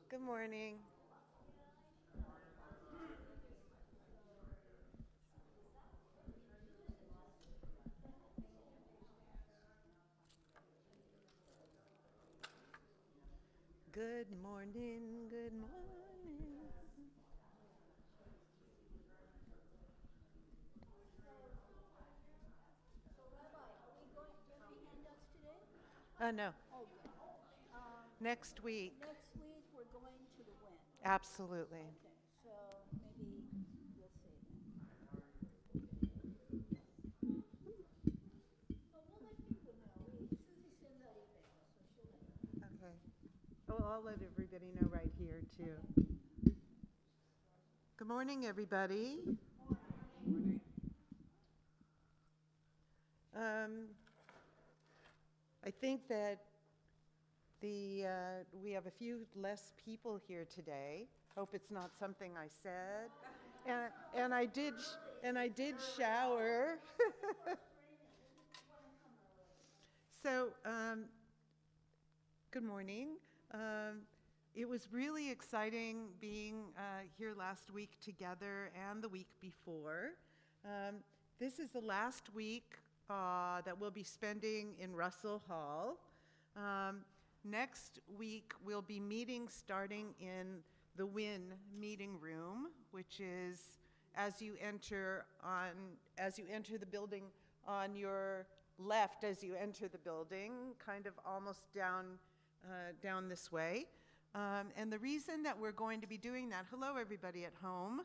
Good morning. Good morning, good morning. No, next week. Next week, we're going to the Wynn. Absolutely. Okay, so maybe you'll say that. But we'll let people know. Susie sends out emails, so she'll let you know. Okay. Oh, I'll let everybody know right here, too. Good morning, everybody. I think that we have a few less people here today. Hope it's not something I said. And I did shower. So, good morning. It was really exciting being here last week together and the week before. This is the last week that we'll be spending in Russell Hall. Next week, we'll be meeting starting in the Wynn meeting room, which is as you enter the building on your left as you enter the building, kind of almost down this way. And the reason that we're going to be doing that, hello everybody at home.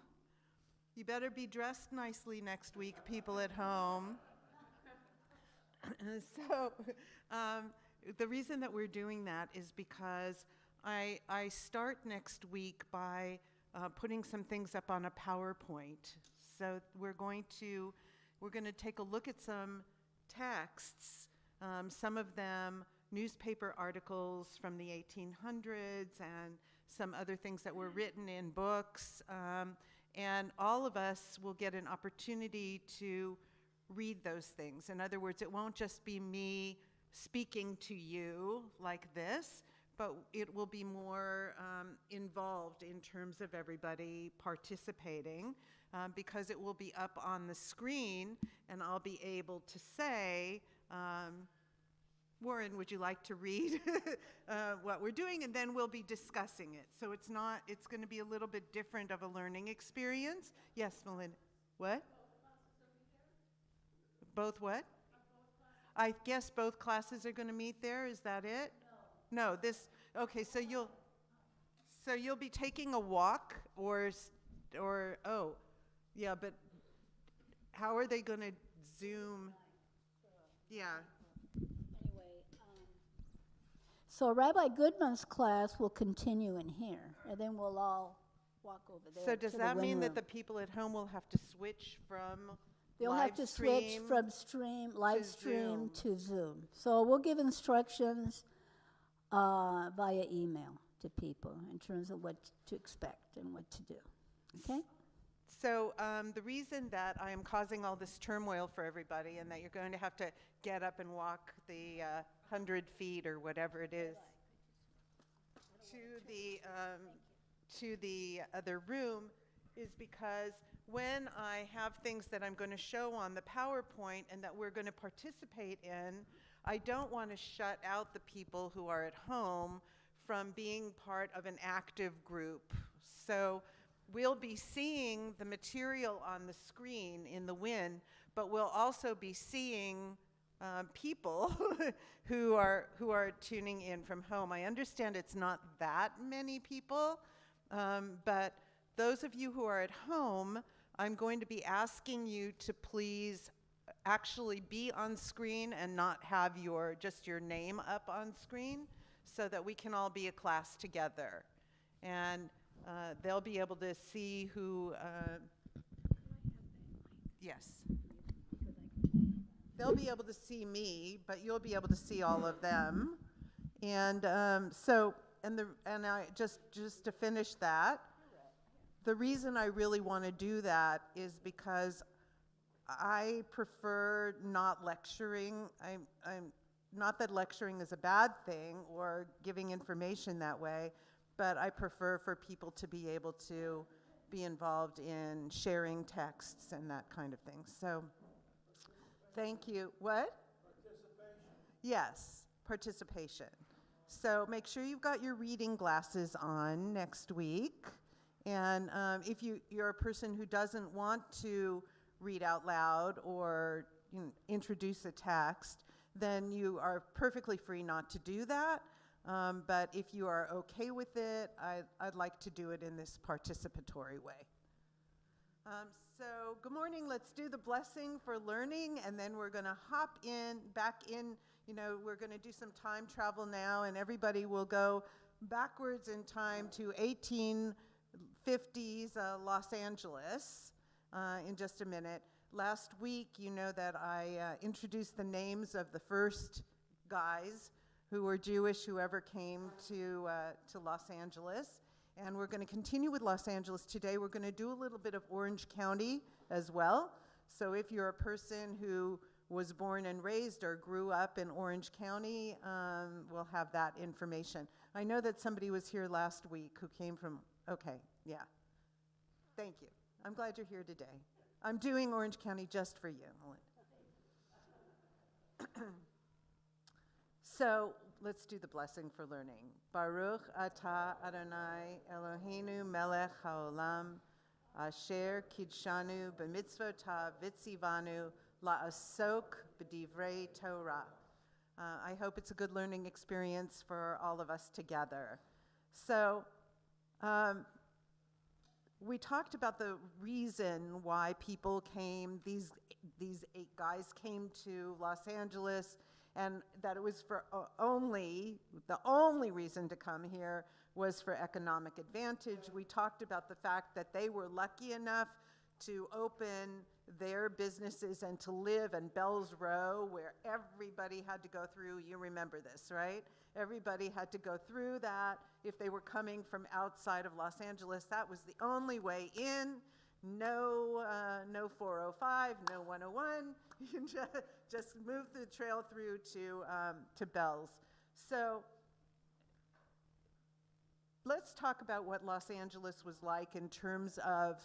You better be dressed nicely next week, people at home. So the reason that we're doing that is because I start next week by putting some things up on a PowerPoint. So we're going to take a look at some texts, some of them newspaper articles from the 1800s and some other things that were written in books. And all of us will get an opportunity to read those things. In other words, it won't just be me speaking to you like this, but it will be more involved in terms of everybody participating because it will be up on the screen and I'll be able to say, Warren, would you like to read what we're doing? And then we'll be discussing it. So it's going to be a little bit different of a learning experience. Yes, Melinda. What? Both what? I guess both classes are going to meet there. Is that it? No. Okay, so you'll be taking a walk or yeah, but how are they going to Zoom? Yeah. Anyway, so Rabbi Goodman's class will continue in here, and then we'll all walk over there. So does to that the mean Wynn that room. the people at home will have to switch from They'll have to switch from live stream to Zoom. So we'll give instructions via email to people in terms of what to expect and what to do. Okay? So the reason that I am causing all this turmoil for everybody and that you're going to have to get up and walk the 100 feet or whatever it is to the other room is because when I have things that I'm going to show on the PowerPoint and that we're going to participate in, I don't want to shut out the people who are at home from being part of an active group. So we'll be seeing the material on the screen in the Wynn, but we'll also be seeing people who are tuning in from home. I understand it's not that many people, but those of you who are at home, I'm going to be asking you to please actually be on screen and not have just your name up on screen so that we can all be a class together. And they'll be able to see who, yes. They'll be able to see me, but you'll be able to see all of them. And just to finish that, the reason I really want to do that is because I prefer not lecturing. I'm not that lecturing is a bad thing or giving information that way, but I prefer for people to be able to be involved in sharing texts and that kind of thing. So, thank you. What? Yes, participation. So make sure you've got your reading glasses on next week. And if you're a person who doesn't want to read out loud or introduce a text, then you are perfectly free not to do that. But if you are okay with it, I'd like to do it in this participatory way. So good morning. Let's do the blessing for learning, and then we're going to hop back in. We're going to do some time travel now, and everybody will go backwards in time to 1850s Los Angeles in just a minute. Last week, you know that I introduced the names of the first guys who were Jewish who ever came to Los Angeles. And we're going to continue with Los Angeles today. We're going to do a little bit of Orange County as well. So if you're a person who was born and raised or grew up in Orange County, we'll have that information. I know that somebody was here last week who came from, okay, yeah. Thank you. I'm glad you're here today. I'm doing Orange County just for you. So let's do the blessing for learning. Baruch atah Adonai Eloheinu melech haolam asher kidshanu b'mitzvotav v'tzivanu la'asok b'divrei Torah. I hope it's a good learning experience for all of us together. So we talked about the reason why people came, these 8 guys came to Los Angeles, and that it was for the only reason to come here was for economic advantage. We talked about the fact that they were lucky enough to open their businesses and to live in Bells Row, where everybody had to go through. You remember this, right? Everybody had to go through that. If they were coming from outside of Los Angeles, that was the only way in. No 405, no 101. You can just move the trail through to Bells. So let's talk about what Los Angeles was like in terms of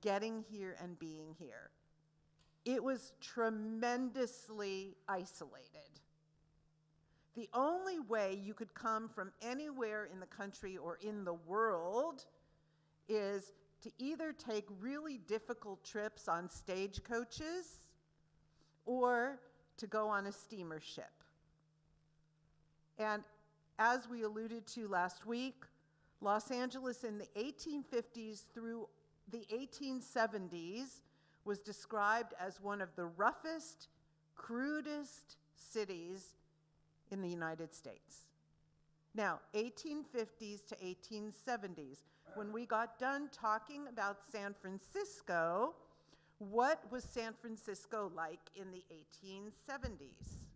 getting here and being here. It was tremendously isolated. The only way you could come from anywhere in the country or in the world is to either take really difficult trips on stagecoaches or to go on a steamer ship. And as we alluded to last week, Los Angeles in the 1850s through the 1870s was described as one of the roughest, crudest cities in the United States. Now, 1850s to 1870s, when we got done talking about San Francisco, what was San Francisco like in the 1870s?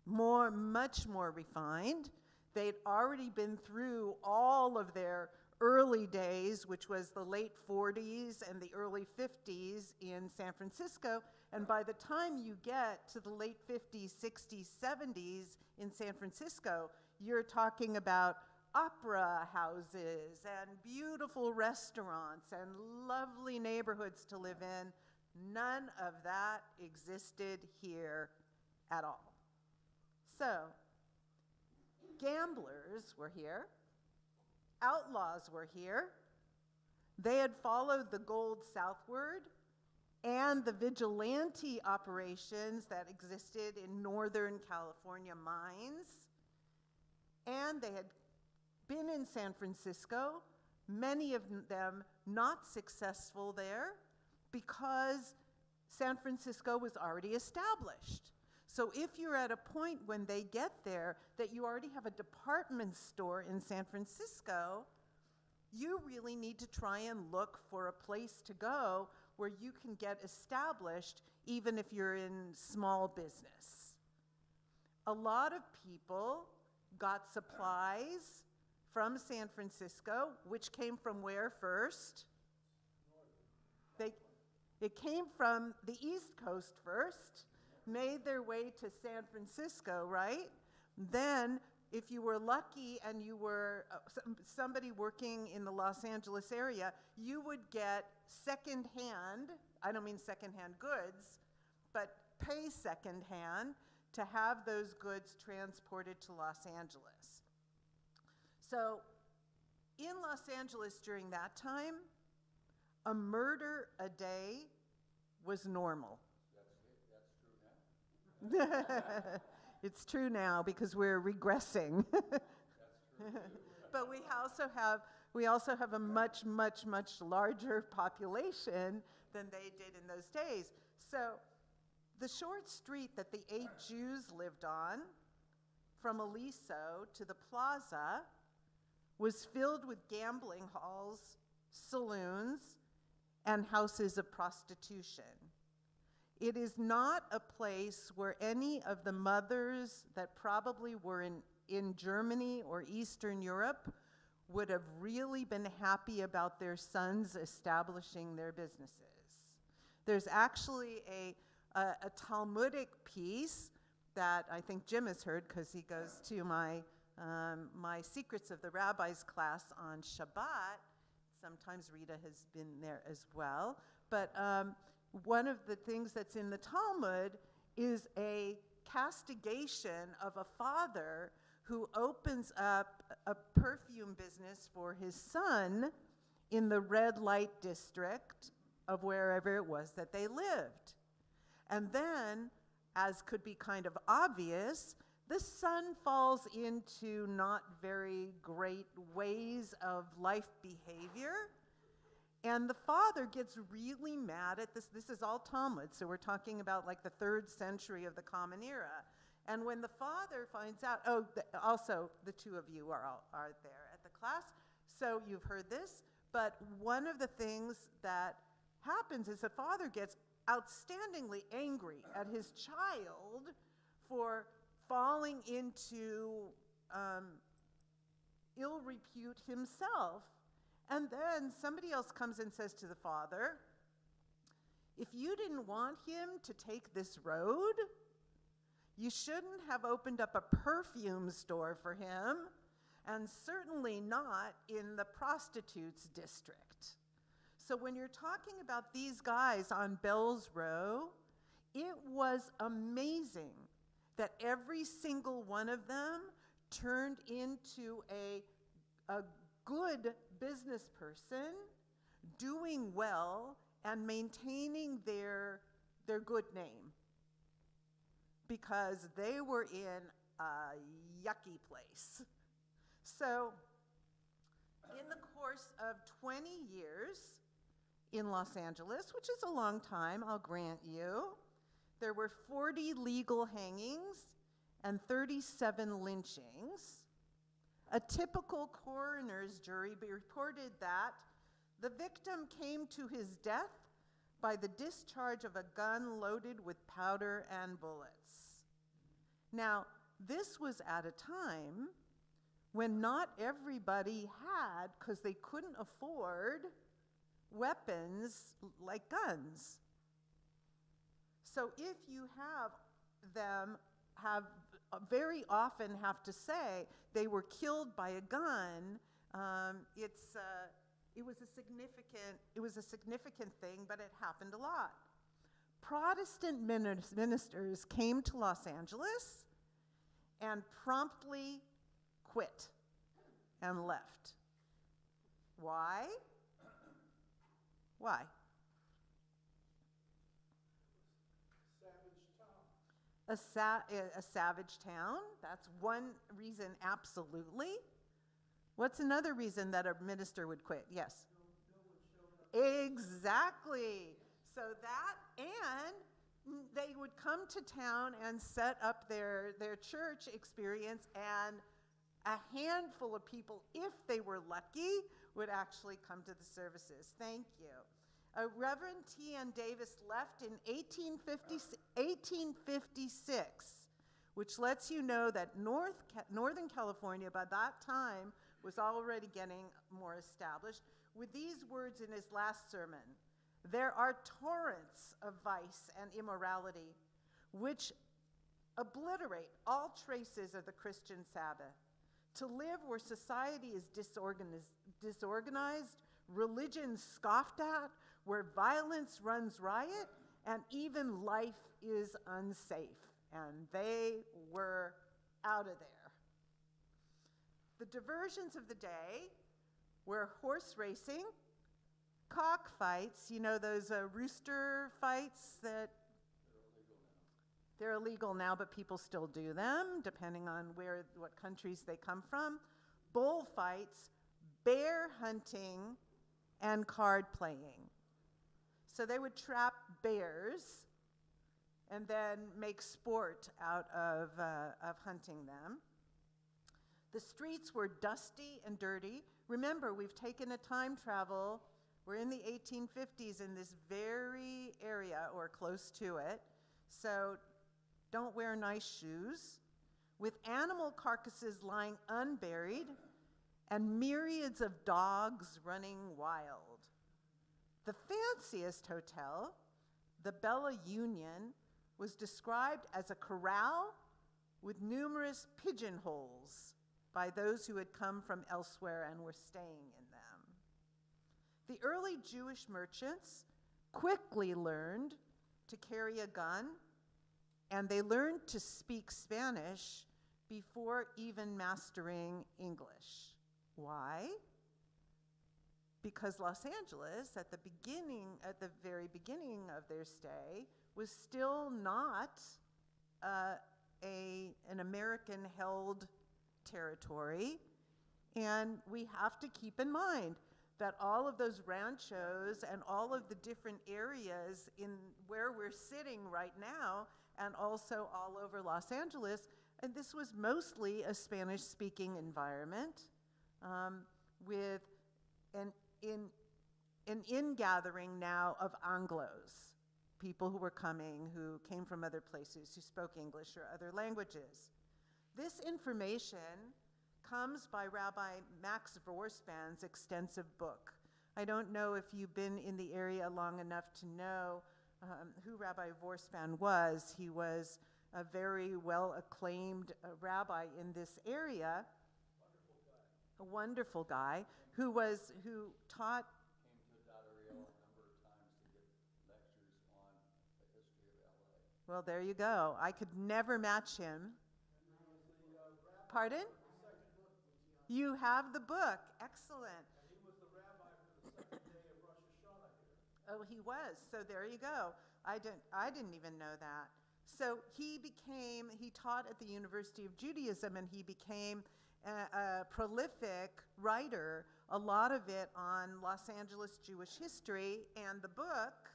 Much more refined. They'd already been through all of their early days, which was the late 40s and the early 50s in San Francisco. And by the time you get to the late 50s, 60s, 70s in San Francisco, you're talking about opera houses and beautiful restaurants and lovely neighborhoods to live in. None of that existed here at all. So, gamblers were here. Outlaws were here. They had followed the gold southward and the vigilante operations that existed in Northern California mines. And they had been in San Francisco, many of them not successful there because San Francisco was already established. So if you're at a point when they get there that you already have a department store in San Francisco, you really need to try and look for a place to go where you can get established even if you're in small business. A lot of people got supplies from San Francisco, which came from where first? It came from the East Coast first, made their way to San Francisco, right? Then, if you were lucky and you were somebody working in the Los Angeles area, you would get secondhand, I don't mean secondhand goods, but pay secondhand to have those goods transported to Los Angeles. So, in Los Angeles during that time, a murder a day was normal. That's true now? It's true now because we're regressing. But we also have a much, much, much larger population than they did in those days. So the short street that the 8 Jews lived on, from Aliso to the plaza, was filled with gambling halls, saloons, and houses of prostitution. It is not a place where any of the mothers that probably were in Germany or Eastern Europe would have really been happy about their sons establishing their businesses. There's actually a Talmudic piece that I think Jim has heard because he goes to my Secrets of the Rabbis class on Shabbat. Sometimes Rita has been there as well. But one of the things that's in the Talmud is a castigation of a father who opens up a perfume business for his son in the red light district of wherever it was that they lived. And then, as could be kind of obvious, the son falls into not very great ways of life behavior. And the father gets really mad at this. This is all Talmud, so we're talking about like the 3rd century of the Common Era. And when the father finds out, also the 2 of you are there at the class, so you've heard this. But one of the things that happens is the father gets outstandingly angry at his child for falling into ill repute himself. And then somebody else comes and says to the father, if you didn't want him to take this road, you shouldn't have opened up a perfume store for him, and certainly not in the prostitutes district. So when you're talking about these guys on Bell's Row, it was amazing that every single one of them turned into a good business person, doing well, and maintaining their good name, because they were in a yucky place. So, in the course of 20 years in Los Angeles, which is a long time, I'll grant you, there were 40 legal hangings and 37 lynchings. A typical coroner's jury reported that the victim came to his death by the discharge of a gun loaded with powder and bullets. Now, this was at a time when not everybody had, because they couldn't afford, weapons like guns. So if you have them very often have to say they were killed by a gun, it was a significant thing, but it happened a lot. Protestant ministers came to Los Angeles and promptly quit and left. Why? Why? A savage town. That's one reason, absolutely. What's another reason that a minister would quit? Yes. No one showed up. Exactly. So that, and they would come to town and set up their church experience, and a handful of people, if they were lucky, would actually come to the services. Thank you. Reverend T.N. Davis left in 1856, which lets you know that Northern California by that time was already getting more established, with these words in his last sermon: "There are torrents of vice and immorality. which obliterate all traces of the Christian Sabbath. To live where society is disorganized, religion scoffed at, where violence runs riot, and even life is unsafe. And they were out of there. The diversions of the day were horse racing, cockfights, you know, those rooster fights that they're illegal now, but people still do them, depending on what countries they come from. Bullfights, bear hunting, and card playing. So they would trap bears and then make sport out of hunting them. The streets were dusty and dirty. Remember, we've taken a time travel. We're in the 1850s in this very area or close to it. So don't wear nice shoes. With animal carcasses lying unburied and myriads of dogs running wild. The fanciest hotel, the Bella Union, was described as a corral with numerous pigeonholes by those who had come from elsewhere and were staying in them. The early Jewish merchants quickly learned to carry a gun, and they learned to speak Spanish before even mastering English. Why? Because Los Angeles, at the very beginning of their stay, was still not an American-held territory. And we have to keep in mind that all of those ranchos and all of the different areas in where we're sitting right now, and also all over Los Angeles, and this was mostly a Spanish-speaking environment with an ingathering now of Anglos, people who came from other places, who spoke English or other languages. This information comes by Rabbi Max Vorspan's extensive book. I don't know if you've been in the area long enough to know who Rabbi Vorspan was. He was a very well-acclaimed rabbi in this area. A wonderful guy who taught. Came to Del Rio a number of times to give lectures on the history of LA. Well, there you go. I could never match him. Pardon? You have the book. Excellent. And he was the rabbi for the second day of Rosh Hashanah here. Oh, he was. So there you go. I didn't even know that. So he taught at the University of Judaism, and he became a prolific writer, a lot of it on Los Angeles Jewish history. And the book,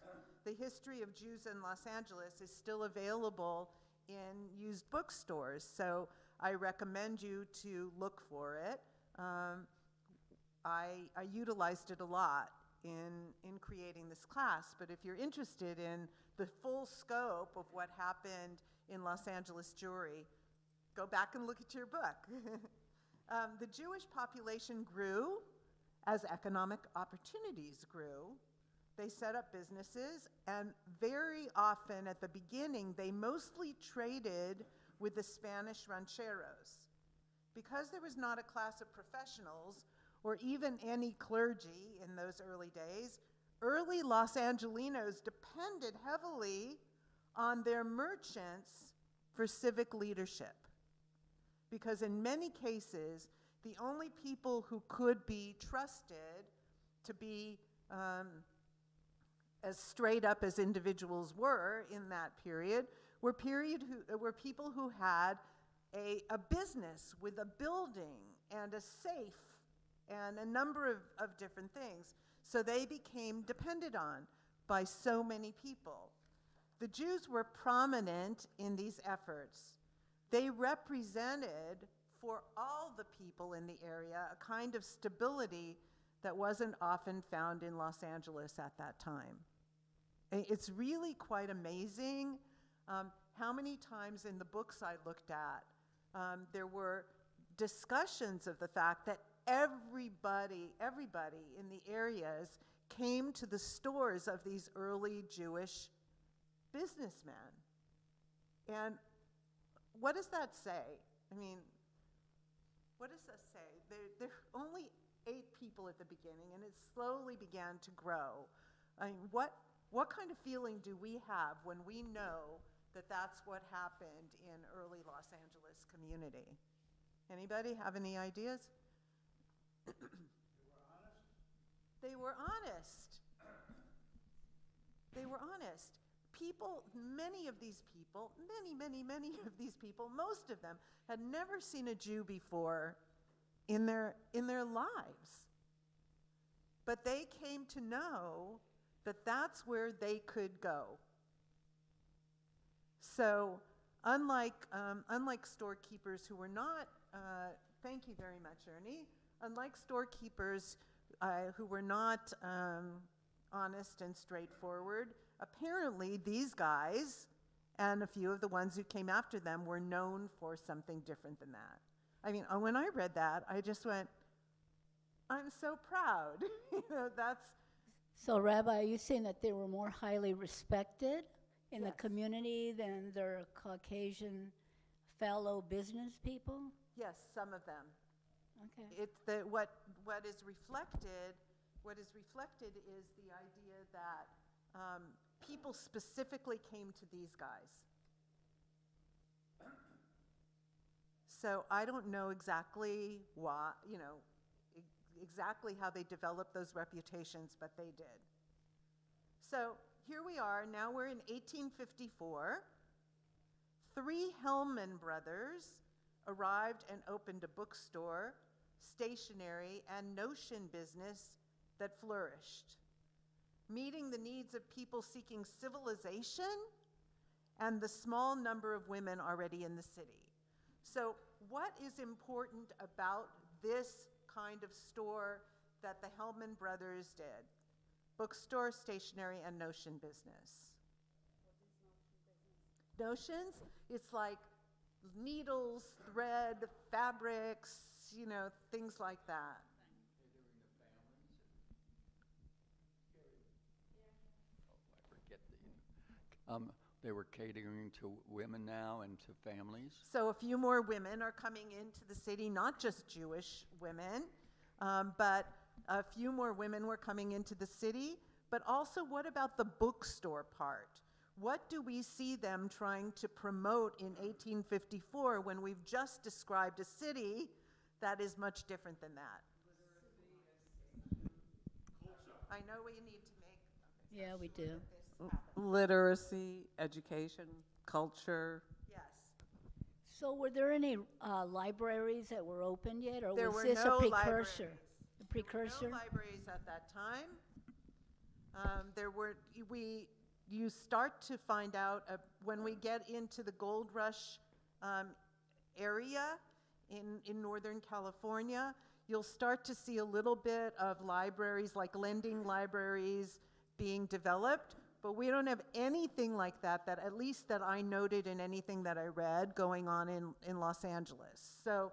The History of Jews in Los Angeles, is still available in used bookstores. So I recommend you to look for it. I utilized it a lot in creating this class, but if you're interested in the full scope of what happened in Los Angeles Jewry, go back and look at your book. The Jewish population grew as economic opportunities grew. They set up businesses, and very often at the beginning, they mostly traded with the Spanish rancheros. Because there was not a class of professionals or even any clergy in those early days, early Los Angelinos depended heavily on their merchants for civic leadership. Because in many cases, the only people who could be trusted to be as straight up as individuals were in that period were people who had a business with a building and a safe and a number of different things. So they became depended on by so many people. The Jews were prominent in these efforts. They represented, for all the people in the area, a kind of stability that wasn't often found in Los Angeles at that time. It's really quite amazing how many times in the books I looked at, there were discussions of the fact that everybody in the areas came to the stores of these early Jewish businessmen. And what does that say? I mean, what does that say? There are only 8 people at the beginning, and it slowly began to grow. I mean, what kind of feeling do we have when we know that that's what happened in early Los Angeles community? Anybody have any ideas? They were honest. They were honest. People, many of these people, many of these people, most of them had never seen a Jew before in their lives. But they came to know that that's where they could go. So unlike storekeepers who were not, thank you very much, Ernie, unlike storekeepers who were not honest and straightforward, apparently these guys and a few of the ones who came after them were known for something different than that. I mean, when I read that, I just went, I'm so proud. That's... So Rabbi, are you saying that they were more highly respected in the Yes. community than their Caucasian fellow business people? Yes, some of them. Okay. It's what is reflected. What is reflected is the idea that people specifically came to these guys. So I don't know exactly why, exactly how they developed those reputations, but they did. So here we are. Now we're in 1854. 3 Hellman brothers arrived and opened a bookstore, stationery, and notion business that flourished, meeting the needs of people seeking civilization and the small number of women already in the city. So what is important about this kind of store that the Hellman brothers did? Bookstore, stationery, and notion business. Notions? It's like needles, thread, fabrics, things like that. They were catering to women now and to families. So a few more women are coming into the city, not just Jewish women, but a few more women were coming into the city. But also, what about the bookstore part? What do we see them trying to promote in 1854 when we've just described a city that is much different than that? I know we need to make... Yeah, we do. Literacy, education, culture. Yes. So were there any libraries that were opened yet, or There was were this no a precursor? libraries. A precursor? No libraries at that time. You start to find out when we get into the Gold Rush area in Northern California, you'll start to see a little bit of libraries, like lending libraries, being developed. But we don't have anything like that, at least that I noted in anything that I read, going on in Los Angeles. So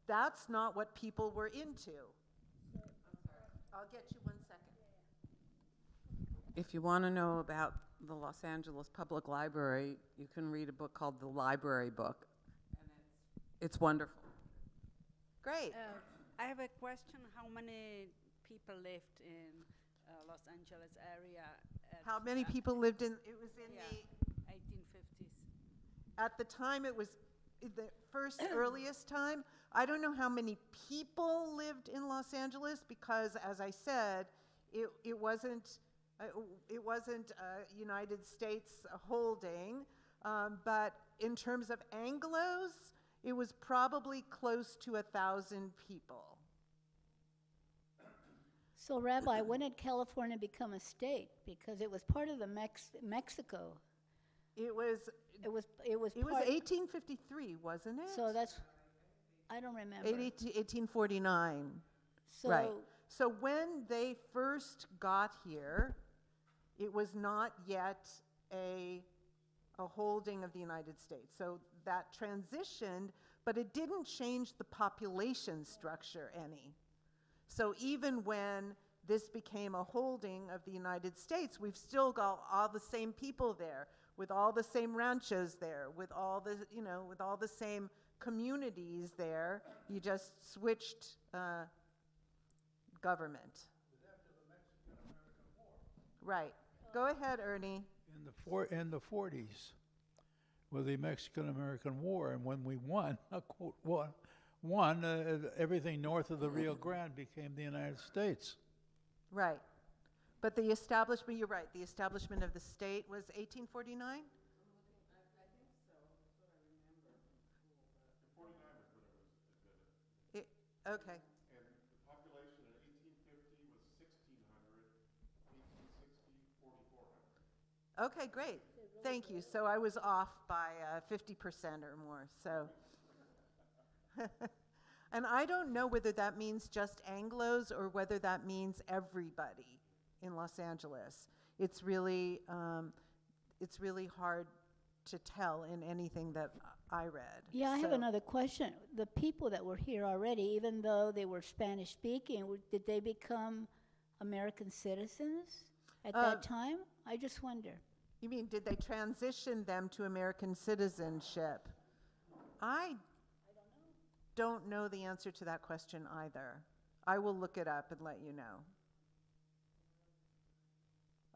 that's not what people were into. I'll get you 1 second. If you want to know about the Los Angeles Public Library, you can read a book called The Library Book, and it's wonderful. Great. I have a question. How many people lived in Los Angeles area? How many people lived in, it was in Yeah. the, 1850s. at the time it was the first earliest time. I don't know how many people lived in Los Angeles because, as I said, it wasn't United States holding, but in terms of Anglos, it was probably close to 1,000 people. So Rabbi, when did California become a state? Because it was part of the Mexico. It was It was part, 1853, wasn't it? so that's, I don't remember. 1849. So, Right. So when they first got here, it was not yet a holding of the United States. So that transitioned, but it didn't change the population structure any. So even when this became a holding of the United States, we've still got all the same people there, with all the same ranchos there, with all the, with all the same communities there. You just switched government. Right. Go ahead, Ernie. In the 40s, with the Mexican-American War, and when we won, everything north of the Rio Grande became the United States. Right. But the establishment, you're right, the establishment of the state was 1849? Okay. And the population in 1850 was 1,600, 1860, 4,400. Okay, great. Thank you. So I was off by 50% or more, so. And I don't know whether that means just Anglos or whether that means everybody in Los Angeles. It's really hard to tell in anything that I read. Yeah, I have So- another question. The people that were here already, even though they were Spanish speaking, did they become American citizens at that time? I just wonder. You mean, did they transition them to American citizenship? I don't know the answer to that question either. I will look it up and let you know.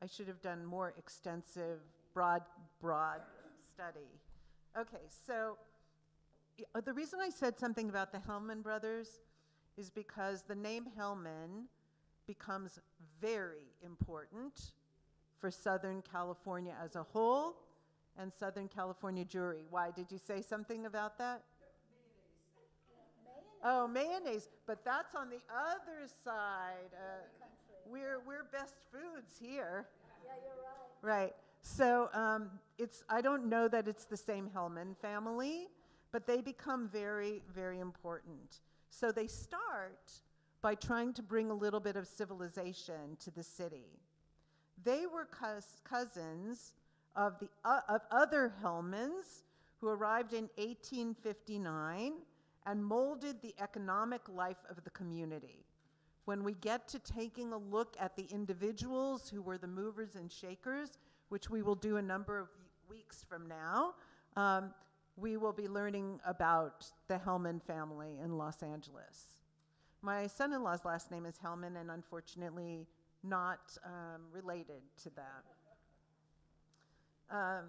I should have done more extensive, broad study. Okay, so the reason I said something about the Hellman brothers is because the name Hellman becomes very important for Southern California as a whole and Southern California Jewry. Why, did you say something about that? Oh, mayonnaise, but that's on the other side. We're best foods here. Yeah, you're right. Right. So I don't know that it's the same Hellman family, but they become very, very important. So they start by trying to bring a little bit of civilization to the city. They were cousins of other Hellmans who arrived in 1859 and molded the economic life of the community. When we get to taking a look at the individuals who were the movers and shakers, which we will do a number of weeks from now, we will be learning about the Hellman family in Los Angeles. My son-in-law's last name is Hellman, and unfortunately not related to that.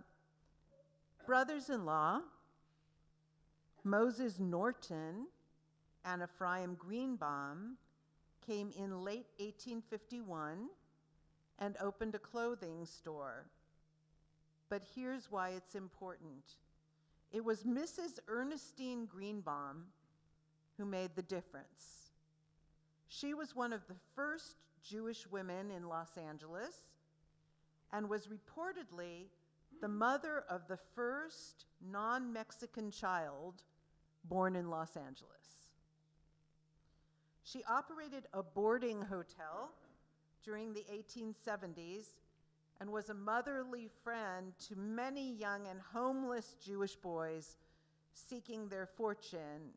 Brothers-in-law, Moses Norton and Ephraim Greenbaum, came in late 1851 and opened a clothing store. But here's why it's important. It was Mrs. Ernestine Greenbaum who made the difference. She was one of the first Jewish women in Los Angeles and was reportedly the mother of the first non-Mexican child born in Los Angeles. She operated a boarding hotel during the 1870s and was a motherly friend to many young and homeless Jewish boys seeking their fortune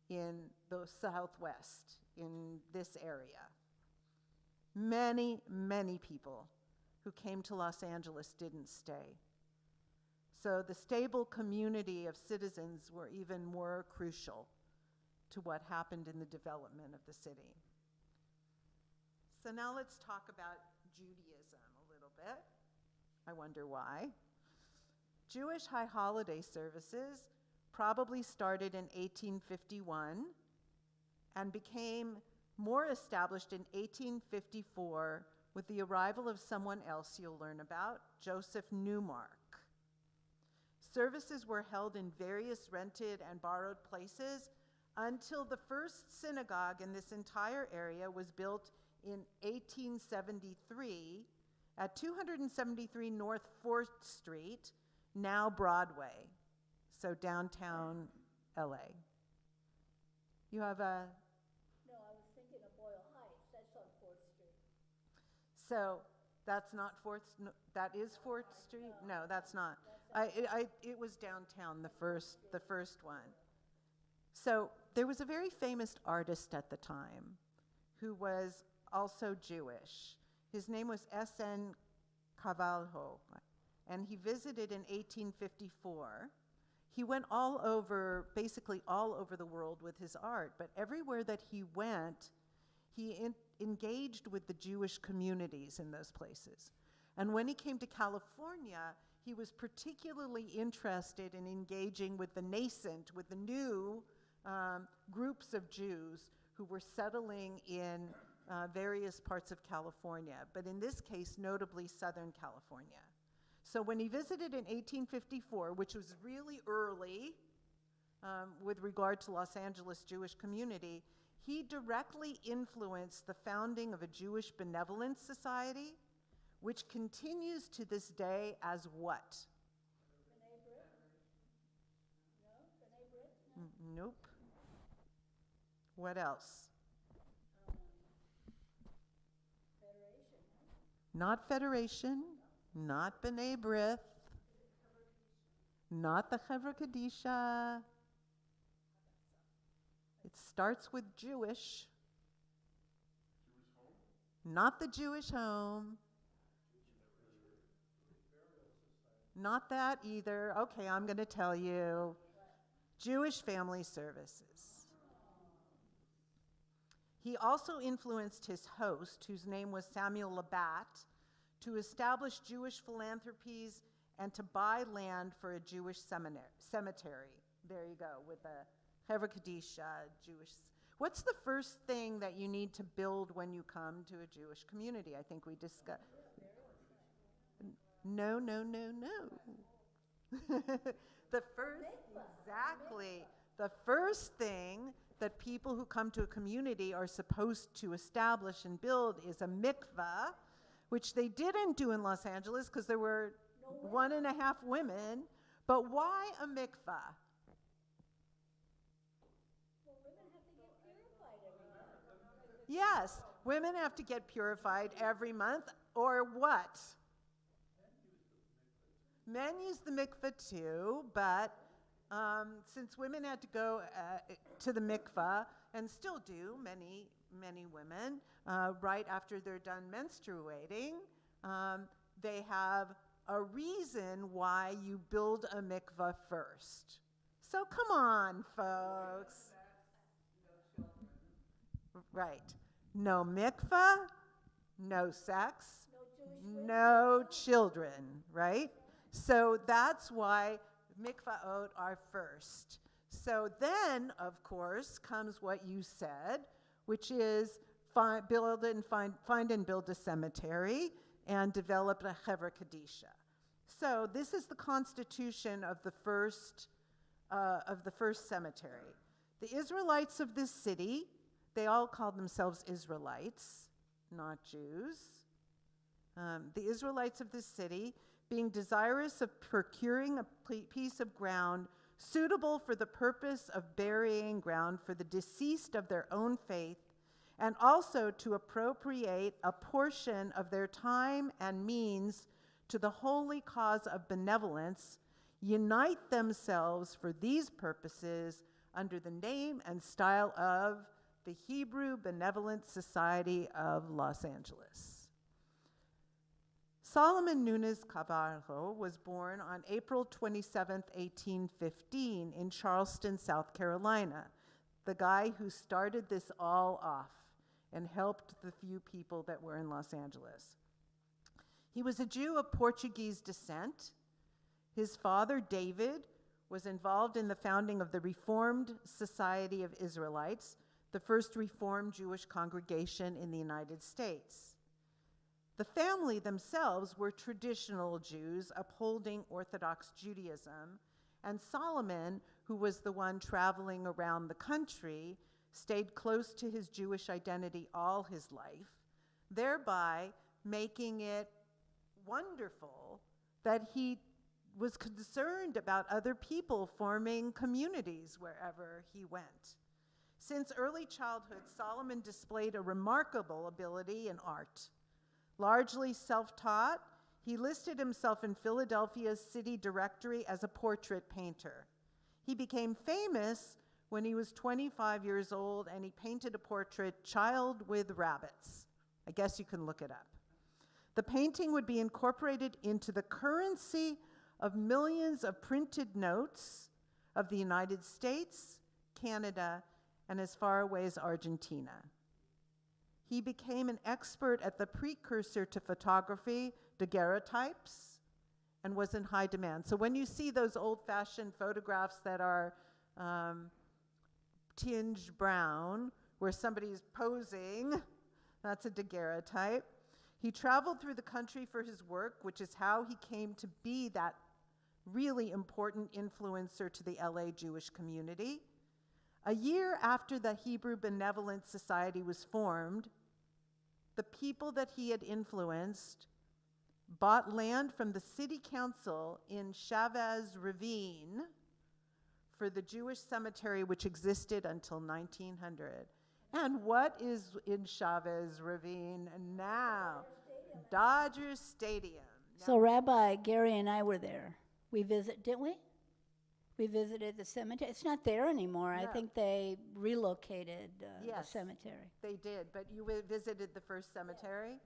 in the Southwest, in this area. Many, many people who came to Los Angeles didn't stay. So the stable community of citizens were even more crucial to what happened in the development of the city. So now let's talk about Judaism a little bit. I wonder why. Jewish high holiday services probably started in 1851 and became more established in 1854 with the arrival of someone else you'll learn about, Joseph Newmark. Services were held in various rented and borrowed places until the first synagogue in this entire area was built in 1873 at 273 North 4th Street, now Broadway, so downtown LA. You have a... No, I was thinking of Boyle Heights. That's on 4th Street. So that's not 4th, no, that is 4th Street? No, that's not. It was downtown, the first one. So there was a very famous artist at the time who was also Jewish. His name was S.N. Carvalho. and he visited in 1854. He went all over, basically all over the world with his art, but everywhere that he went, he engaged with the Jewish communities in those places. And when he came to California, he was particularly interested in engaging with the nascent, with the new groups of Jews who were settling in various parts of California, but in this case, notably Southern California. So when he visited in 1854, which was really early with regard to Los Angeles Jewish community, he directly influenced the founding of a Jewish benevolence society, which continues to this day as what? Nope. What else? Not Federation, not B'nai B'rith, not the Chevra Kadisha. It starts with Jewish. Not the Jewish home. Not that either. Okay, I'm going to tell you. Jewish Family Services. He also influenced his host, whose name was Samuel Labatt, to establish Jewish philanthropies and to buy land for a Jewish cemetery. There you go, with the Chevra Kadisha, Jewish. What's the first thing that you need to build when you come to a Jewish community? I think we discussed. No. The first thing that people who come to a community are supposed to establish and build is a mikveh, which they didn't do in Los Angeles because there were 1.5 women. But why a mikveh? Yes, women have to get purified every month, or what? Men use the mikveh too, but since women had to go to the mikveh, and still do, many women, right after they're done menstruating, they have a reason why you build a mikveh first. So come on, folks. Right. No mikveh, no sex, no children, right? So that's why mikvaot are first. So then, of course, comes what you said, which is find and build a cemetery and develop a Chevra Kadisha. So this is the constitution of the first cemetery. The Israelites of this city, they all called themselves Israelites, not Jews. The Israelites of this city, being desirous of procuring a piece of ground suitable for the purpose of burying ground for the deceased of their own faith, and also to appropriate a portion of their time and means to the holy cause of benevolence, unite themselves for these purposes under the name and style of the Hebrew Benevolent Society of Los Angeles. Solomon Nunes Cabarro was born on April 27, 1815, in Charleston, South Carolina, the guy who started this all off and helped the few people that were in Los Angeles. He was a Jew of Portuguese descent. His father, David, was involved in the founding of the Reformed Society of Israelites, the first Reformed Jewish congregation in the United States. The family themselves were traditional Jews upholding Orthodox Judaism, and Solomon, who was the one traveling around the country, stayed close to his Jewish identity all his life, thereby making it wonderful that he was concerned about other people forming communities wherever he went. Since early childhood, Solomon displayed a remarkable ability in art. Largely self-taught, he listed himself in Philadelphia's city directory as a portrait painter. He became famous when he was 25 years old, and he painted a portrait, Child with Rabbits. I guess you can look it up. The painting would be incorporated into the currency of millions of printed notes of the United States, Canada, and as far away as Argentina. He became an expert at the precursor to photography, daguerreotypes, and was in high demand. So when you see those old-fashioned photographs that are tinged brown, where somebody's posing, that's a daguerreotype. He traveled through the country for his work, which is how he came to be that really important influencer to the LA Jewish community. A year after the Hebrew Benevolent Society was formed, the people that he had influenced bought land from the city council in Chavez Ravine for the Jewish cemetery, which existed until 1900. And what is in Chavez Ravine now? Dodger Stadium. So Rabbi Gary and I were there. Didn't we? We visited the cemetery. It's not there anymore. I No. think they relocated the Yes. cemetery. They did, but you visited the first cemetery?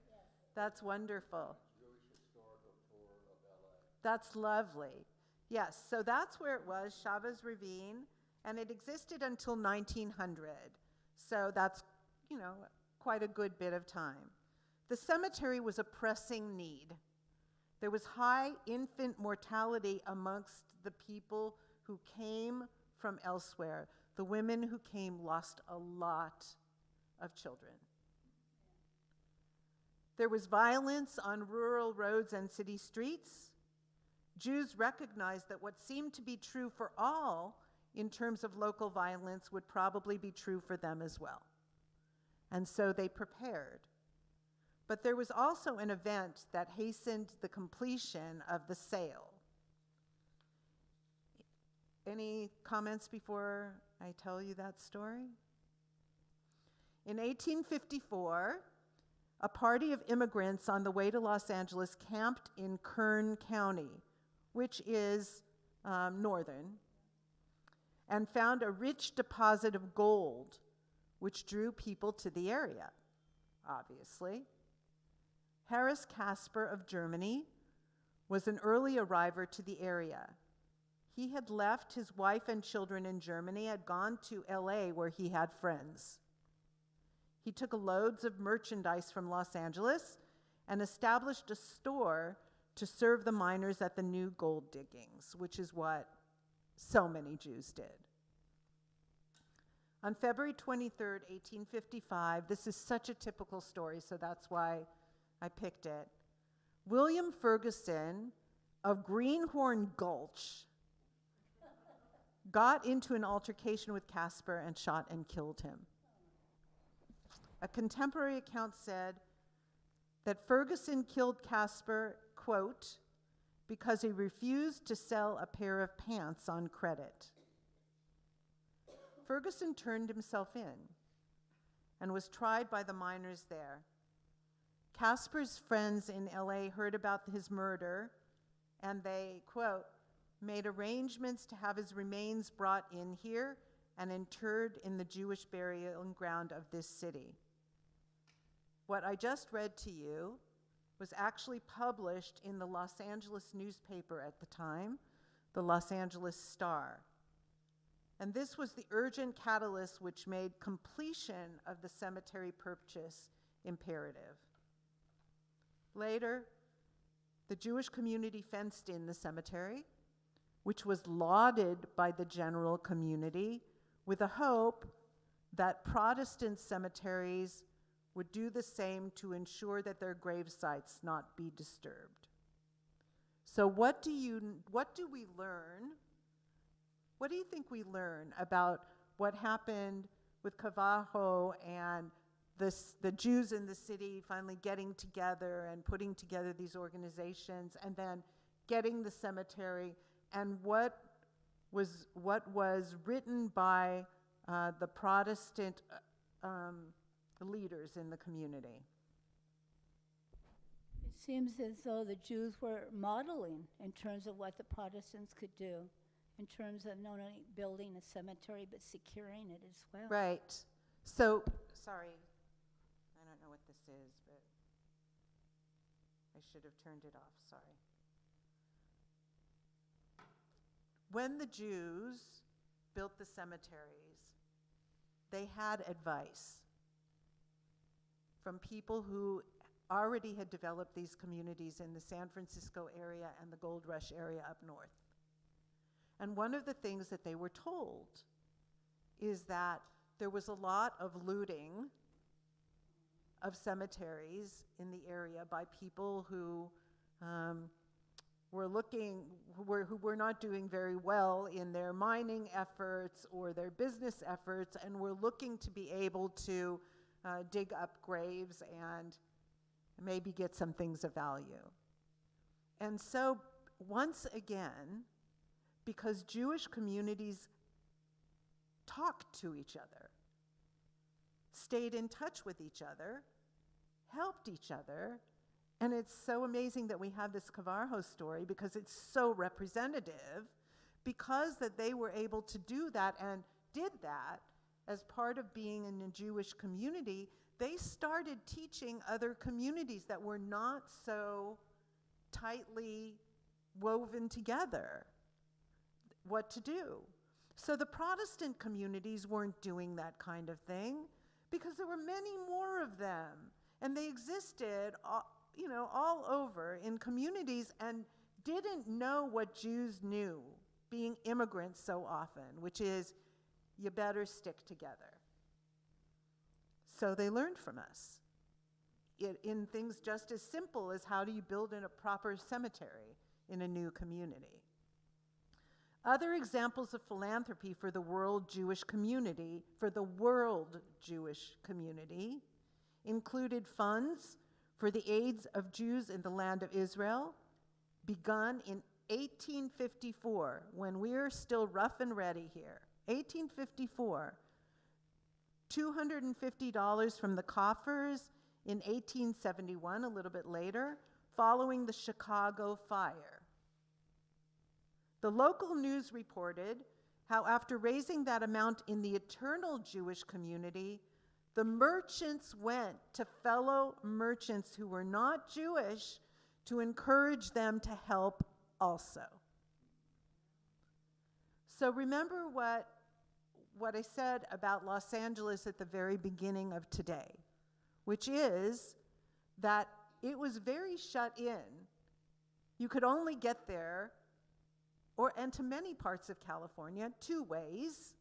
That's wonderful. That's lovely. Yes, so that's where it was, Chavez Ravine, and it existed until 1900. So that's, quite a good bit of time. The cemetery was a pressing need. There was high infant mortality amongst the people who came from elsewhere. The women who came lost a lot of children. There was violence on rural roads and city streets. Jews recognized that what seemed to be true for all in terms of local violence would probably be true for them as well. And so they prepared. But there was also an event that hastened the completion of the sale. Any comments before I tell you that story? In 1854, a party of immigrants on the way to Los Angeles camped in Kern County, which is northern, and found a rich deposit of gold, which drew people to the area, obviously. Harris Casper of Germany was an early arriver to the area. He had left his wife and children in Germany, had gone to LA where he had friends. He took loads of merchandise from Los Angeles and established a store to serve the miners at the new gold diggings, which is what so many Jews did. On February 23rd, 1855, this is such a typical story, so that's why I picked it. William Ferguson of Greenhorn Gulch got into an altercation with Casper and shot and killed him. A contemporary account said that Ferguson killed Casper, quote, because he refused to sell a pair of pants on credit. Ferguson turned himself in and was tried by the miners there. Casper's friends in LA heard about his murder, and they, quote, made arrangements to have his remains brought in here and interred in the Jewish burial ground of this city. What I just read to you was actually published in the Los Angeles newspaper at the time, the Los Angeles Star. And this was the urgent catalyst which made completion of the cemetery purchase imperative. Later, the Jewish community fenced in the cemetery, which was lauded by the general community with a hope that Protestant cemeteries would do the same to ensure that their grave sites not be disturbed. So what do we learn? What do you think we learn about what happened with Cavajo and the Jews in the city finally getting together and putting together these organizations and then getting the cemetery, and what was written by the Protestant leaders in the community? It seems as though the Jews were modeling in terms of what the Protestants could do, in terms of not only building a cemetery, but securing it as well. Right. So, sorry, I don't know what this is, but I should have turned it off, sorry. When the Jews built the cemeteries, they had advice from people who already had developed these communities in the San Francisco area and the Gold Rush area up north. And one of the things that they were told is that there was a lot of looting of cemeteries in the area by people who who were not doing very well in their mining efforts or their business efforts, and were looking to be able to dig up graves and maybe get some things of value. And so, once again, because Jewish communities talked to each other, stayed in touch with each other, helped each other, and it's so amazing that we have this Cavarjo story because it's so representative, because that they were able to do that and did that as part of being in a Jewish community. They started teaching other communities that were not so tightly woven together what to do. So the Protestant communities weren't doing that kind of thing because there were many more of them, and they existed all over in communities and didn't know what Jews knew, being immigrants so often, which is you better stick together. So they learned from us in things just as simple as how do you build in a proper cemetery in a new community. Other examples of philanthropy for the world Jewish community, included funds for the AIDS of Jews in the land of Israel, begun in 1854, when we're still rough and ready here. 1854. $250 from the coffers in 1871, a little bit later, following the Chicago fire. The local news reported how after raising that amount in the eternal Jewish community, the merchants went to fellow merchants who were not Jewish to encourage them to help also. So remember what I said about Los Angeles at the very beginning of today, which is that it was very shut in. You could only get there, and to many parts of California, two ways.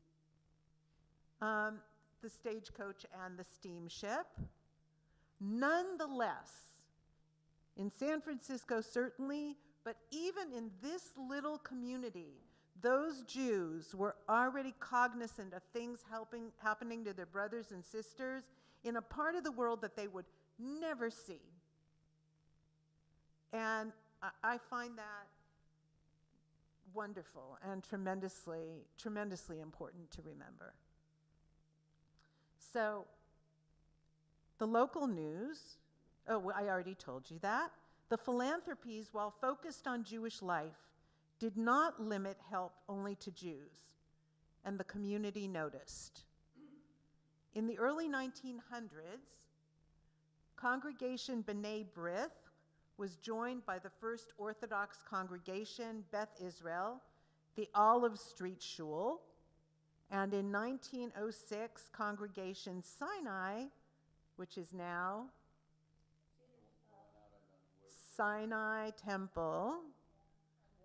The stagecoach and the steamship. Nonetheless, in San Francisco certainly, but even in this little community, those Jews were already cognizant of things happening to their brothers and sisters in a part of the world that they would never see. And I find that wonderful and tremendously, tremendously important to remember. So, the local news, I already told you that. The philanthropies, while focused on Jewish life, did not limit help only to Jews, and the community noticed. In the early 1900s, Congregation B'nai B'rith was joined by the First Orthodox Congregation, Beth Israel, the Olive Street Shul, and in 1906, Congregation Sinai, which is now Sinai Temple.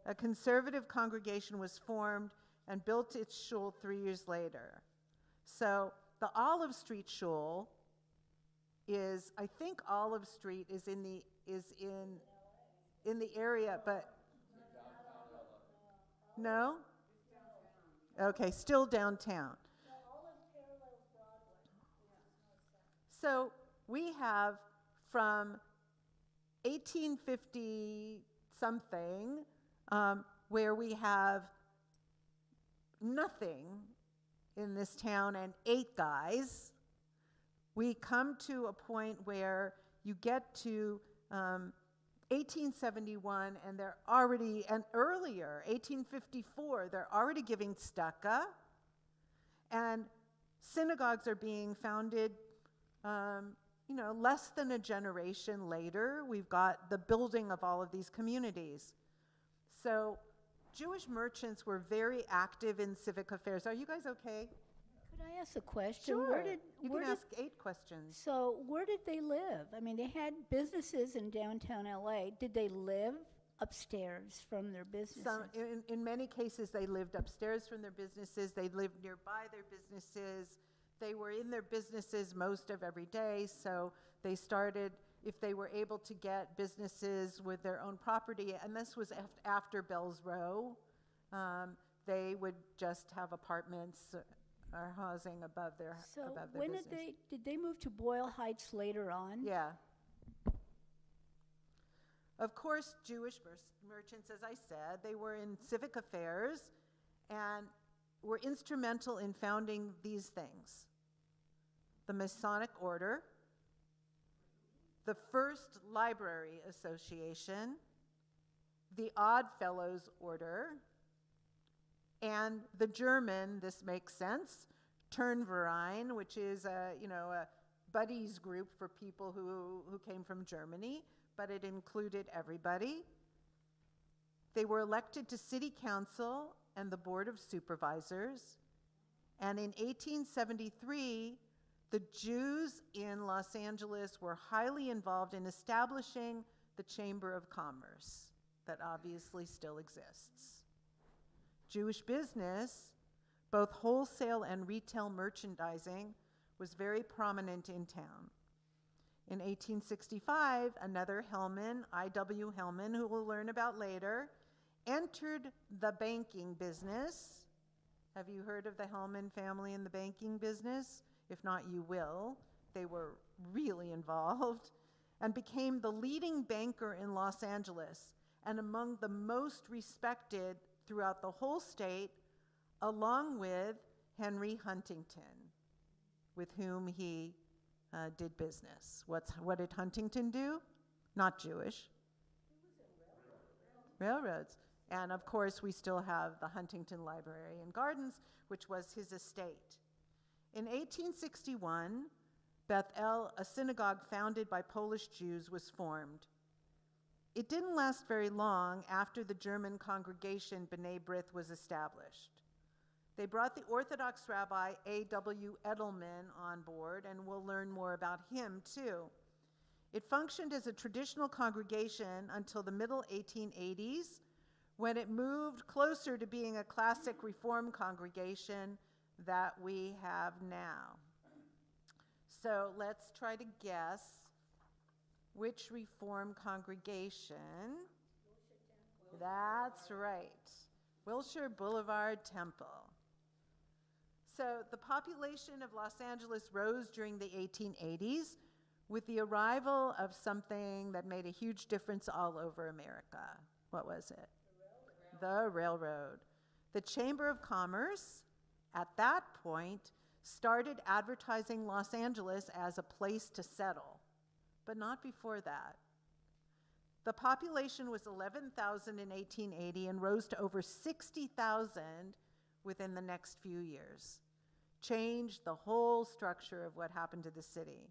A conservative congregation was formed and built its shul 3 years later. So the Olive Street Shul is, I think Olive Street is in the area, but no? Okay, still downtown. So we have from 1850 something, where we have nothing in this town and 8 guys. We come to a point where you get to 1871, and they're already, and earlier, 1854, they're already giving tzedakah, and synagogues are being founded less than a generation later, we've got the building of all of these communities. So Jewish merchants were very active in civic affairs. Are you guys okay? Could I ask a question? Sure. You where can did- ask 8 questions. So where did they live? I mean, they had businesses in downtown LA. Did they live upstairs from their businesses? In many cases, they lived upstairs from their businesses. They lived nearby their businesses. They were in their businesses most of every day, so they started, if they were able to get businesses with their own property, and this was after Bells Row, they would just have apartments or housing above their So above their when business. did they move to Boyle Heights later on? Yeah. Of course, Jewish merchants, as I said, they were in civic affairs and were instrumental in founding these things: the Masonic Order, the First Library Association, the Odd Fellows Order, and the German, this makes sense, Turnverein, which is a buddies group for people who came from Germany, but it included everybody. They were elected to city council and the board of supervisors. And in 1873, the Jews in Los Angeles were highly involved in establishing the Chamber of Commerce that obviously still exists. Jewish business, both wholesale and retail merchandising, was very prominent in town. In 1865, another Hellman, I.W. Hellman, who we'll learn about later, entered the banking business. Have you heard of the Hellman family in the banking business? If not, you will. They were really involved and became the leading banker in Los Angeles and among the most respected throughout the whole state, along with Henry Huntington, with whom he did business. What did Huntington do? Not Jewish. Railroads. And of course, we still have the Huntington Library and Gardens, which was his estate. In 1861, Beth El, a synagogue founded by Polish Jews, was formed. It didn't last very long after the German congregation B'nai B'rith was established. They brought the Orthodox rabbi A.W. Edelman on board, and we'll learn more about him too. It functioned as a traditional congregation until the middle 1880s, when it moved closer to being a classic Reform congregation that we have now. So let's try to guess which Reform congregation. That's right, Wilshire Boulevard Temple. So the population of Los Angeles rose during the 1880s with the arrival of something that made a huge difference all over America. What was it? The railroad. The Chamber of Commerce, at that point, started advertising Los Angeles as a place to settle, but not before that. The population was 11,000 in 1880 and rose to over 60,000 within the next few years. Changed the whole structure of what happened to the city.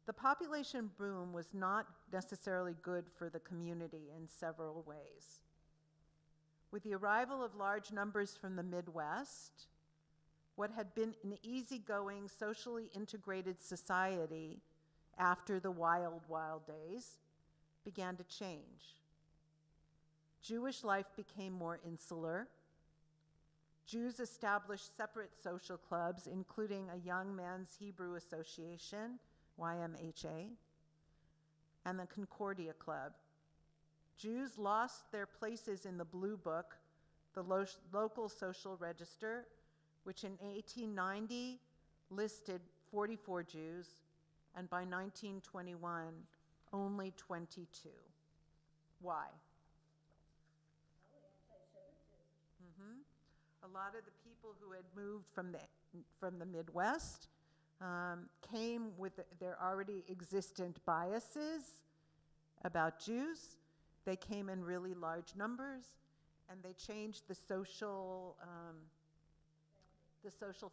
The population boom was not necessarily good for the community in several ways. With the arrival of large numbers from the Midwest, what had been an easygoing, socially integrated society after the wild, wild days began to change. Jewish life became more insular. Jews established separate social clubs, including a Young Men's Hebrew Association, YMHA, and the Concordia Club. Jews lost their places in the Blue Book, the local social register, which in 1890 listed 44 Jews, and by 1921, only 22. Why? A lot of the people who had moved from the Midwest came with their already existent biases about Jews. They came in really large numbers, and they changed the social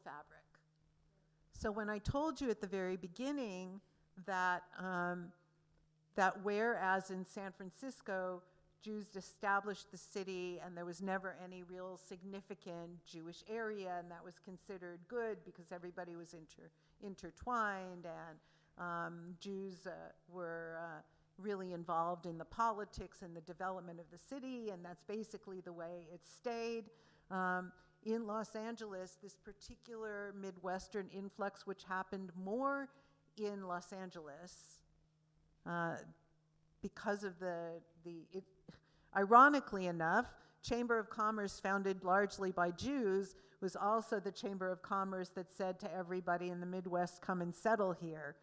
fabric. So when I told you at the very beginning that, that whereas in San Francisco, Jews established the city and there was never any real significant Jewish area, and that was considered good because everybody was intertwined, and Jews were really involved in the politics and the development of the city, and that's basically the way it stayed. In Los Angeles, this particular Midwestern influx, which happened more in Los Angeles because of ironically enough, Chamber of Commerce, founded largely by Jews, was also the Chamber of Commerce that said to everybody in the Midwest, come and settle here.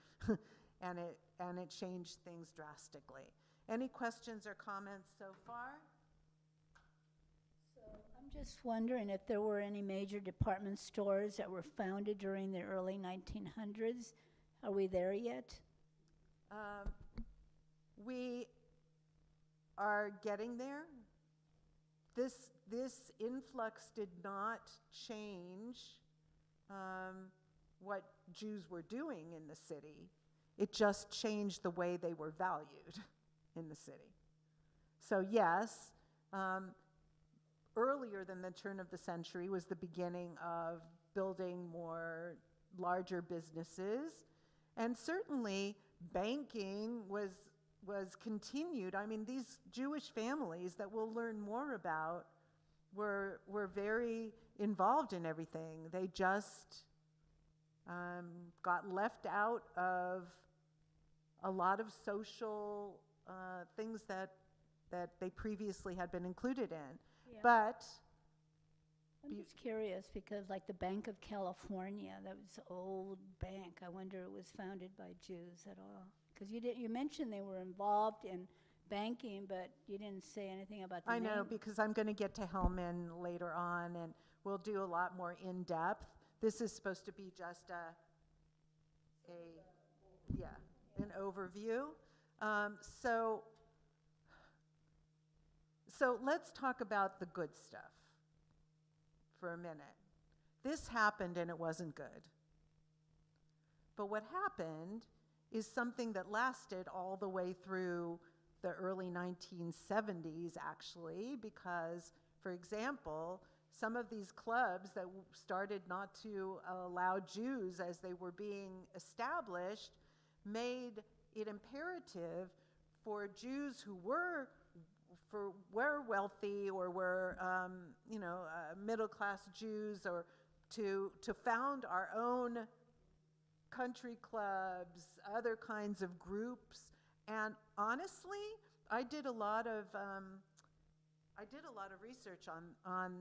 and it changed things drastically. Any questions or comments so far? So I'm just wondering if there were any major department stores that were founded during the early 1900s. Are we there yet? We are getting there. This influx did not change what Jews were doing in the city. It just changed the way they were valued in the city. So yes, earlier than the turn of the century was the beginning of building more larger businesses, and certainly banking was continued. I mean, these Jewish families that we'll learn more about were very involved in everything. They just got left out of a lot of social things that they previously had been included in. Yeah. But I'm just curious because like the Bank of California, that was an old bank. I wonder it was founded by Jews at all. Because you mentioned they were involved in banking, but you didn't say anything about the I know, name. because I'm going to get to Hellman later on, and we'll do a lot more in-depth. This is supposed to be just an overview. So let's talk about the good stuff for a minute. This happened and it wasn't good. But what happened is something that lasted all the way through the early 1970s, actually, because, for example, some of these clubs that started not to allow Jews as they were being established made it imperative for Jews who were wealthy or were middle-class Jews, or to found our own country clubs, other kinds of groups. And honestly, I did a lot of research on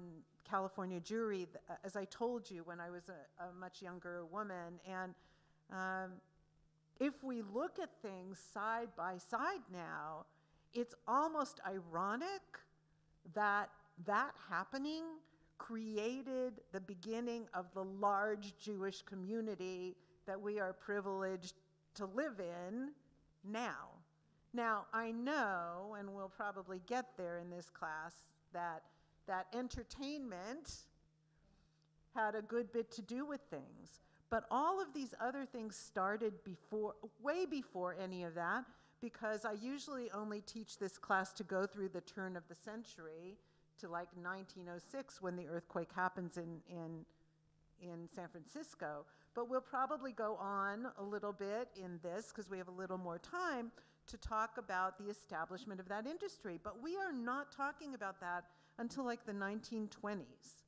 California Jewry, as I told you, when I was a much younger woman. And if we look at things side by side now, it's almost ironic that happening created the beginning of the large Jewish community that we are privileged to live in now. Now, I know, and we'll probably get there in this class, that entertainment had a good bit to do with things. But all of these other things started way before any of that, because I usually only teach this class to go through the turn of the century to like 1906, when the earthquake happens in San Francisco. But we'll probably go on a little bit in this, because we have a little more time, to talk about the establishment of that industry. But we are not talking about that until like the 1920s.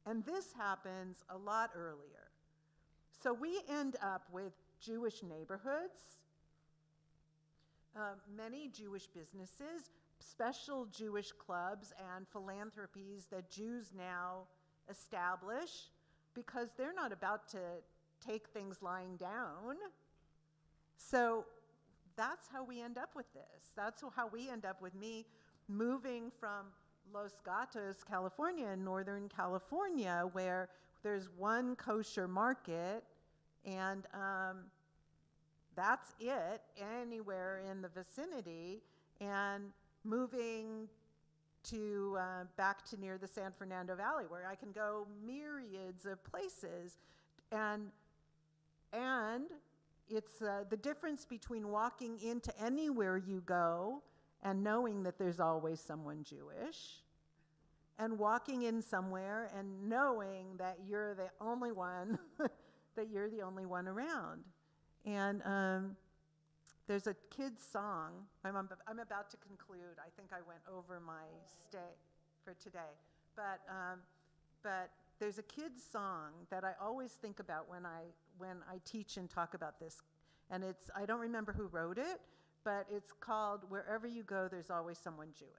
And this happens a lot earlier. So we end up with Jewish neighborhoods, many Jewish businesses, special Jewish clubs and philanthropies that Jews now establish, because they're not about to take things lying down. So that's how we end up with this. That's how we end up with me moving from Los Gatos, California, in Northern California, where there's one kosher market, and that's it anywhere in the vicinity, and moving to back to near the San Fernando Valley, where I can go myriads of places And it's the difference between walking into anywhere you go and knowing that there's always someone Jewish, and walking in somewhere and knowing that you're the only one, that you're the only one around. And there's a kid's song. I'm about to conclude. I think I went over my stay for today. But there's a kid's song that I always think about when I teach and talk about this. And I don't remember who wrote it, but it's called Wherever You Go, There's Always Someone Jewish.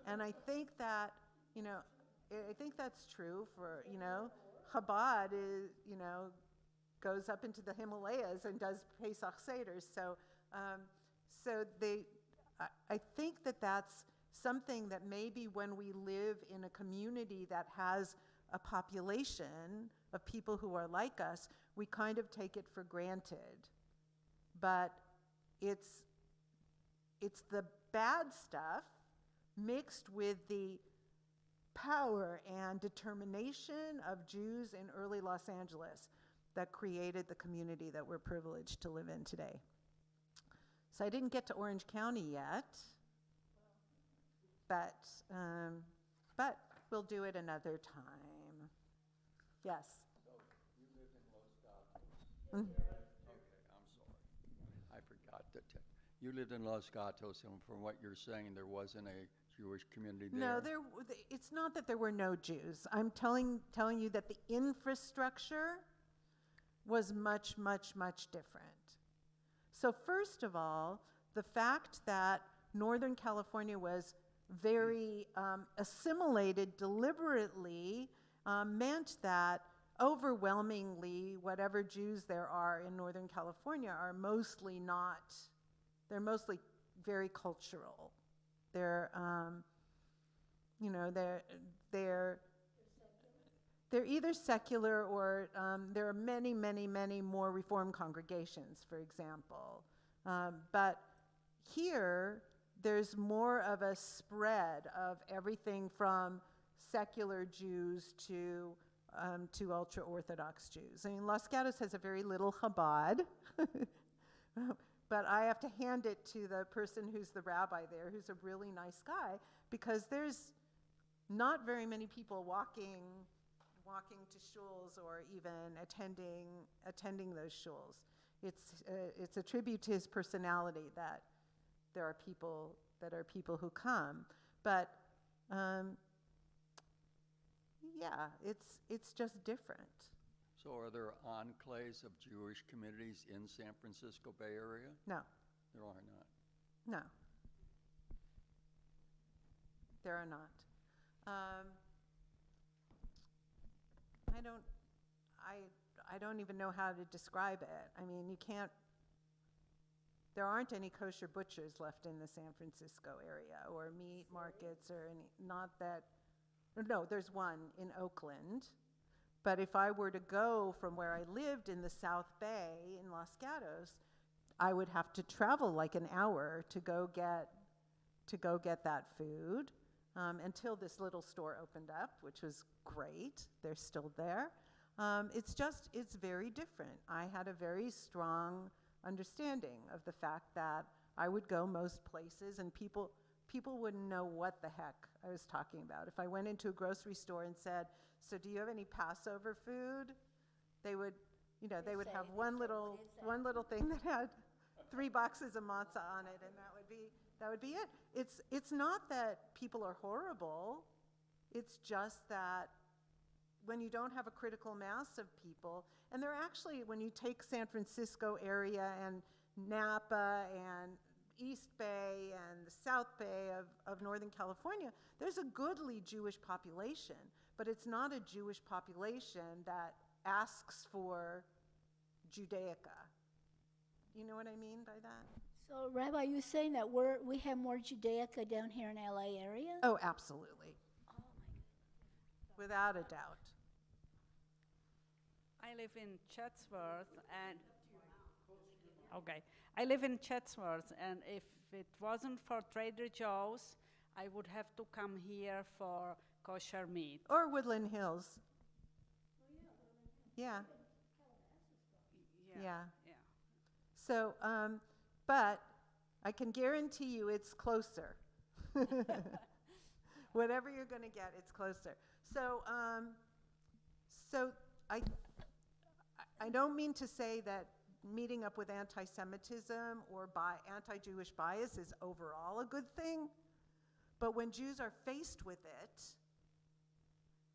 And I think that, I think that's true for, Chabad is, goes up into the Himalayas and does Pesach Seders. So I think that that's something that maybe when we live in a community that has a population of people who are like us, we kind of take it for granted. But it's the bad stuff mixed with the power and determination of Jews in early Los Angeles that created the community that we're privileged to live in today. So I didn't get to Orange County yet, but we'll do it another time. Yes? So you lived in Los Gatos. Mhm. Okay, I'm sorry. I forgot to tell. You lived in Los Gatos, and from what you're saying, there wasn't a Jewish community there? No, it's not that there were no Jews. I'm telling you that the infrastructure was much, much, much different. So first of all, the fact that Northern California was very assimilated deliberately meant that overwhelmingly whatever Jews there are in Northern California are mostly not, they're mostly very cultural. They're either secular or there are many, many, many more Reform congregations, for example. But here, there's more of a spread of everything from secular Jews to ultra-Orthodox Jews. I mean, Los Gatos has a very little Chabad, but I have to hand it to the person who's the rabbi there, who's a really nice guy, because there's not very many people walking to shuls or even attending those shuls. It's a tribute to his personality that there are people who come, but yeah, it's just different. So are there enclaves of Jewish communities in San Francisco Bay Area? No, There are not. no, there are not. I don't even know how to describe it. I mean, there aren't any kosher butchers left in the San Francisco area, or meat markets, or no, there's one in Oakland. But if I were to go from where I lived in the South Bay in Los Gatos, I would have to travel like an hour to go get that food, until this little store opened up, which was great. They're still there. It's very different. I had a very strong understanding of the fact that I would go most places and people wouldn't know what the heck I was talking about. If I went into a grocery store and said, "So do you have any Passover food?" They would have one little thing that had 3 boxes of matzah on it, and that would be it. It's not that people are horrible. It's just that when you don't have a critical mass of people, and they're actually, when you take San Francisco area and Napa and East Bay and the South Bay of Northern California, there's a goodly Jewish population, but it's not a Jewish population that asks for Judaica. You know what I mean by that? So, Rabbi, are you saying that we have more Judaica down here in LA area? Oh, absolutely. Oh, my goodness. Without a doubt. I live in Chatsworth, and I live in Chatsworth, and if it wasn't for Trader Joe's, I would have to come here for kosher meat. Or Woodland Hills. Yeah, yeah. Yeah. So, but I can guarantee you it's closer. Whatever you're going to get, it's closer. So, so I don't mean to say that meeting up with anti-Semitism or anti-Jewish bias is overall a good thing, but when Jews are faced with it,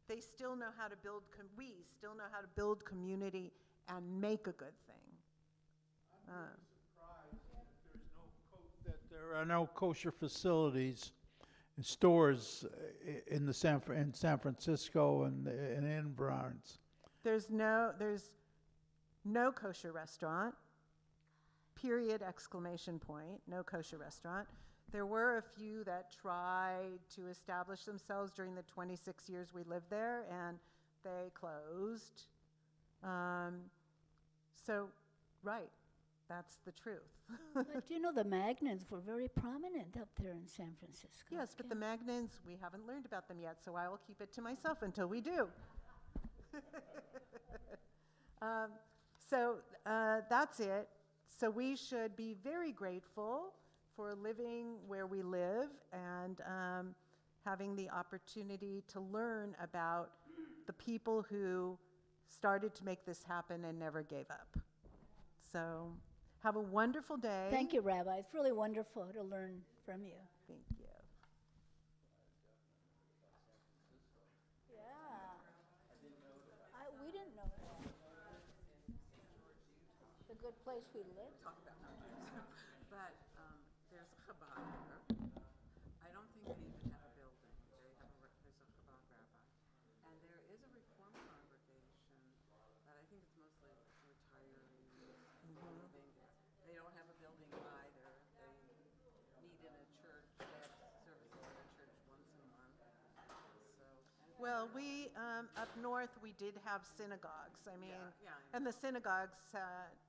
they still know how to build, we still know how to build community and make a good thing. That there are no kosher facilities and stores in San Francisco and in Browns. There's no kosher restaurant, period, exclamation point, no kosher restaurant. There were a few that tried to establish themselves during the 26 years we lived there, and they closed. So, right, that's the truth. But you know, the Magnons were very prominent up there in San Francisco. Yes, but the Magnons, we haven't learned about them yet, so I will keep it to myself until we do. That's it. So we should be very grateful for living where we live and having the opportunity to learn about the people who started to make this happen and never gave up. So have a wonderful day. Thank you, Rabbi. It's really wonderful to learn from you. Thank you. Yeah. We didn't know that. It's a good place we live. But there's a Chabad there. I don't think they even have a building. There's a Chabad rabbi. And there is a Reform congregation, but I think it's mostly retirees living there. They don't have a building either. They meet in a church. They have services in a church once a month. Well, we, up north, we did have synagogues. I mean, Yeah. and the synagogues,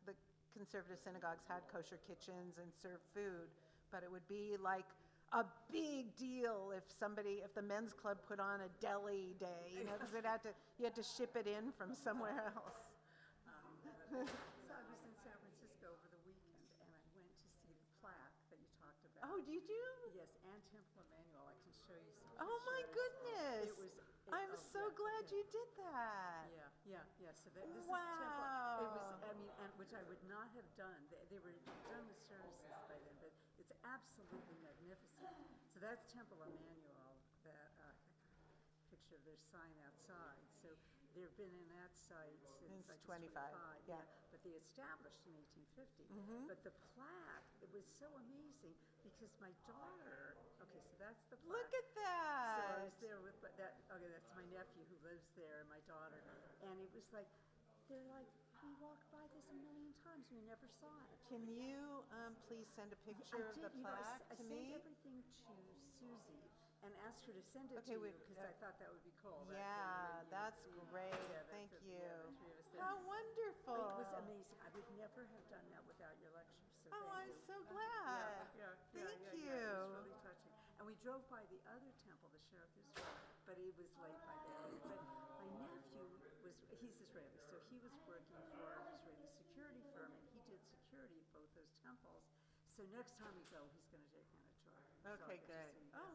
the conservative synagogues had kosher kitchens and served food, but it would be like a big deal if the men's club put on a deli day, you know, because you had to ship it in from somewhere else. So I was in San Francisco over the weekend, and I went to see the plaque that you talked about. Oh, did you? Yes, and Temple Emmanuel. I can show you some. Oh my pictures. goodness! It was. I'm so glad you did that. Yeah. So this is Wow. Temple. It was. I mean, and which I would not have done. They were done with services by then, but it's absolutely magnificent. So that's Temple Emmanuel. That picture of their sign outside. So they've been in that site since Since like 25, yeah. But they established in 1850. But the plaque, it was so amazing because my daughter. Okay, so that's the plaque. Look at So I that. was there with that. Okay, that's my nephew who lives there, and my daughter. And it was like, they're like, we walked by this a million times, we never saw it. Can you please send a picture of the plaque I to sent me? everything to Susie and asked her to send it Okay, to you wait, because I thought that would be cool. that Yeah, you that's would see. great. Yeah, that's Thank it. you. Yeah, the three of us there. How wonderful. It was amazing. I would never have done that without your lecture. So Oh, thank I'm you. so glad. Thank Thank you. It was you. really touching. And we drove by the other temple, the Sheriff Israel, but it was late by then. But my nephew he's Israeli, so he was working for an Israeli security firm, and he did security at both those temples. So next time we go, he's going to take me on a tour. So I'll Okay, get to good. see Oh,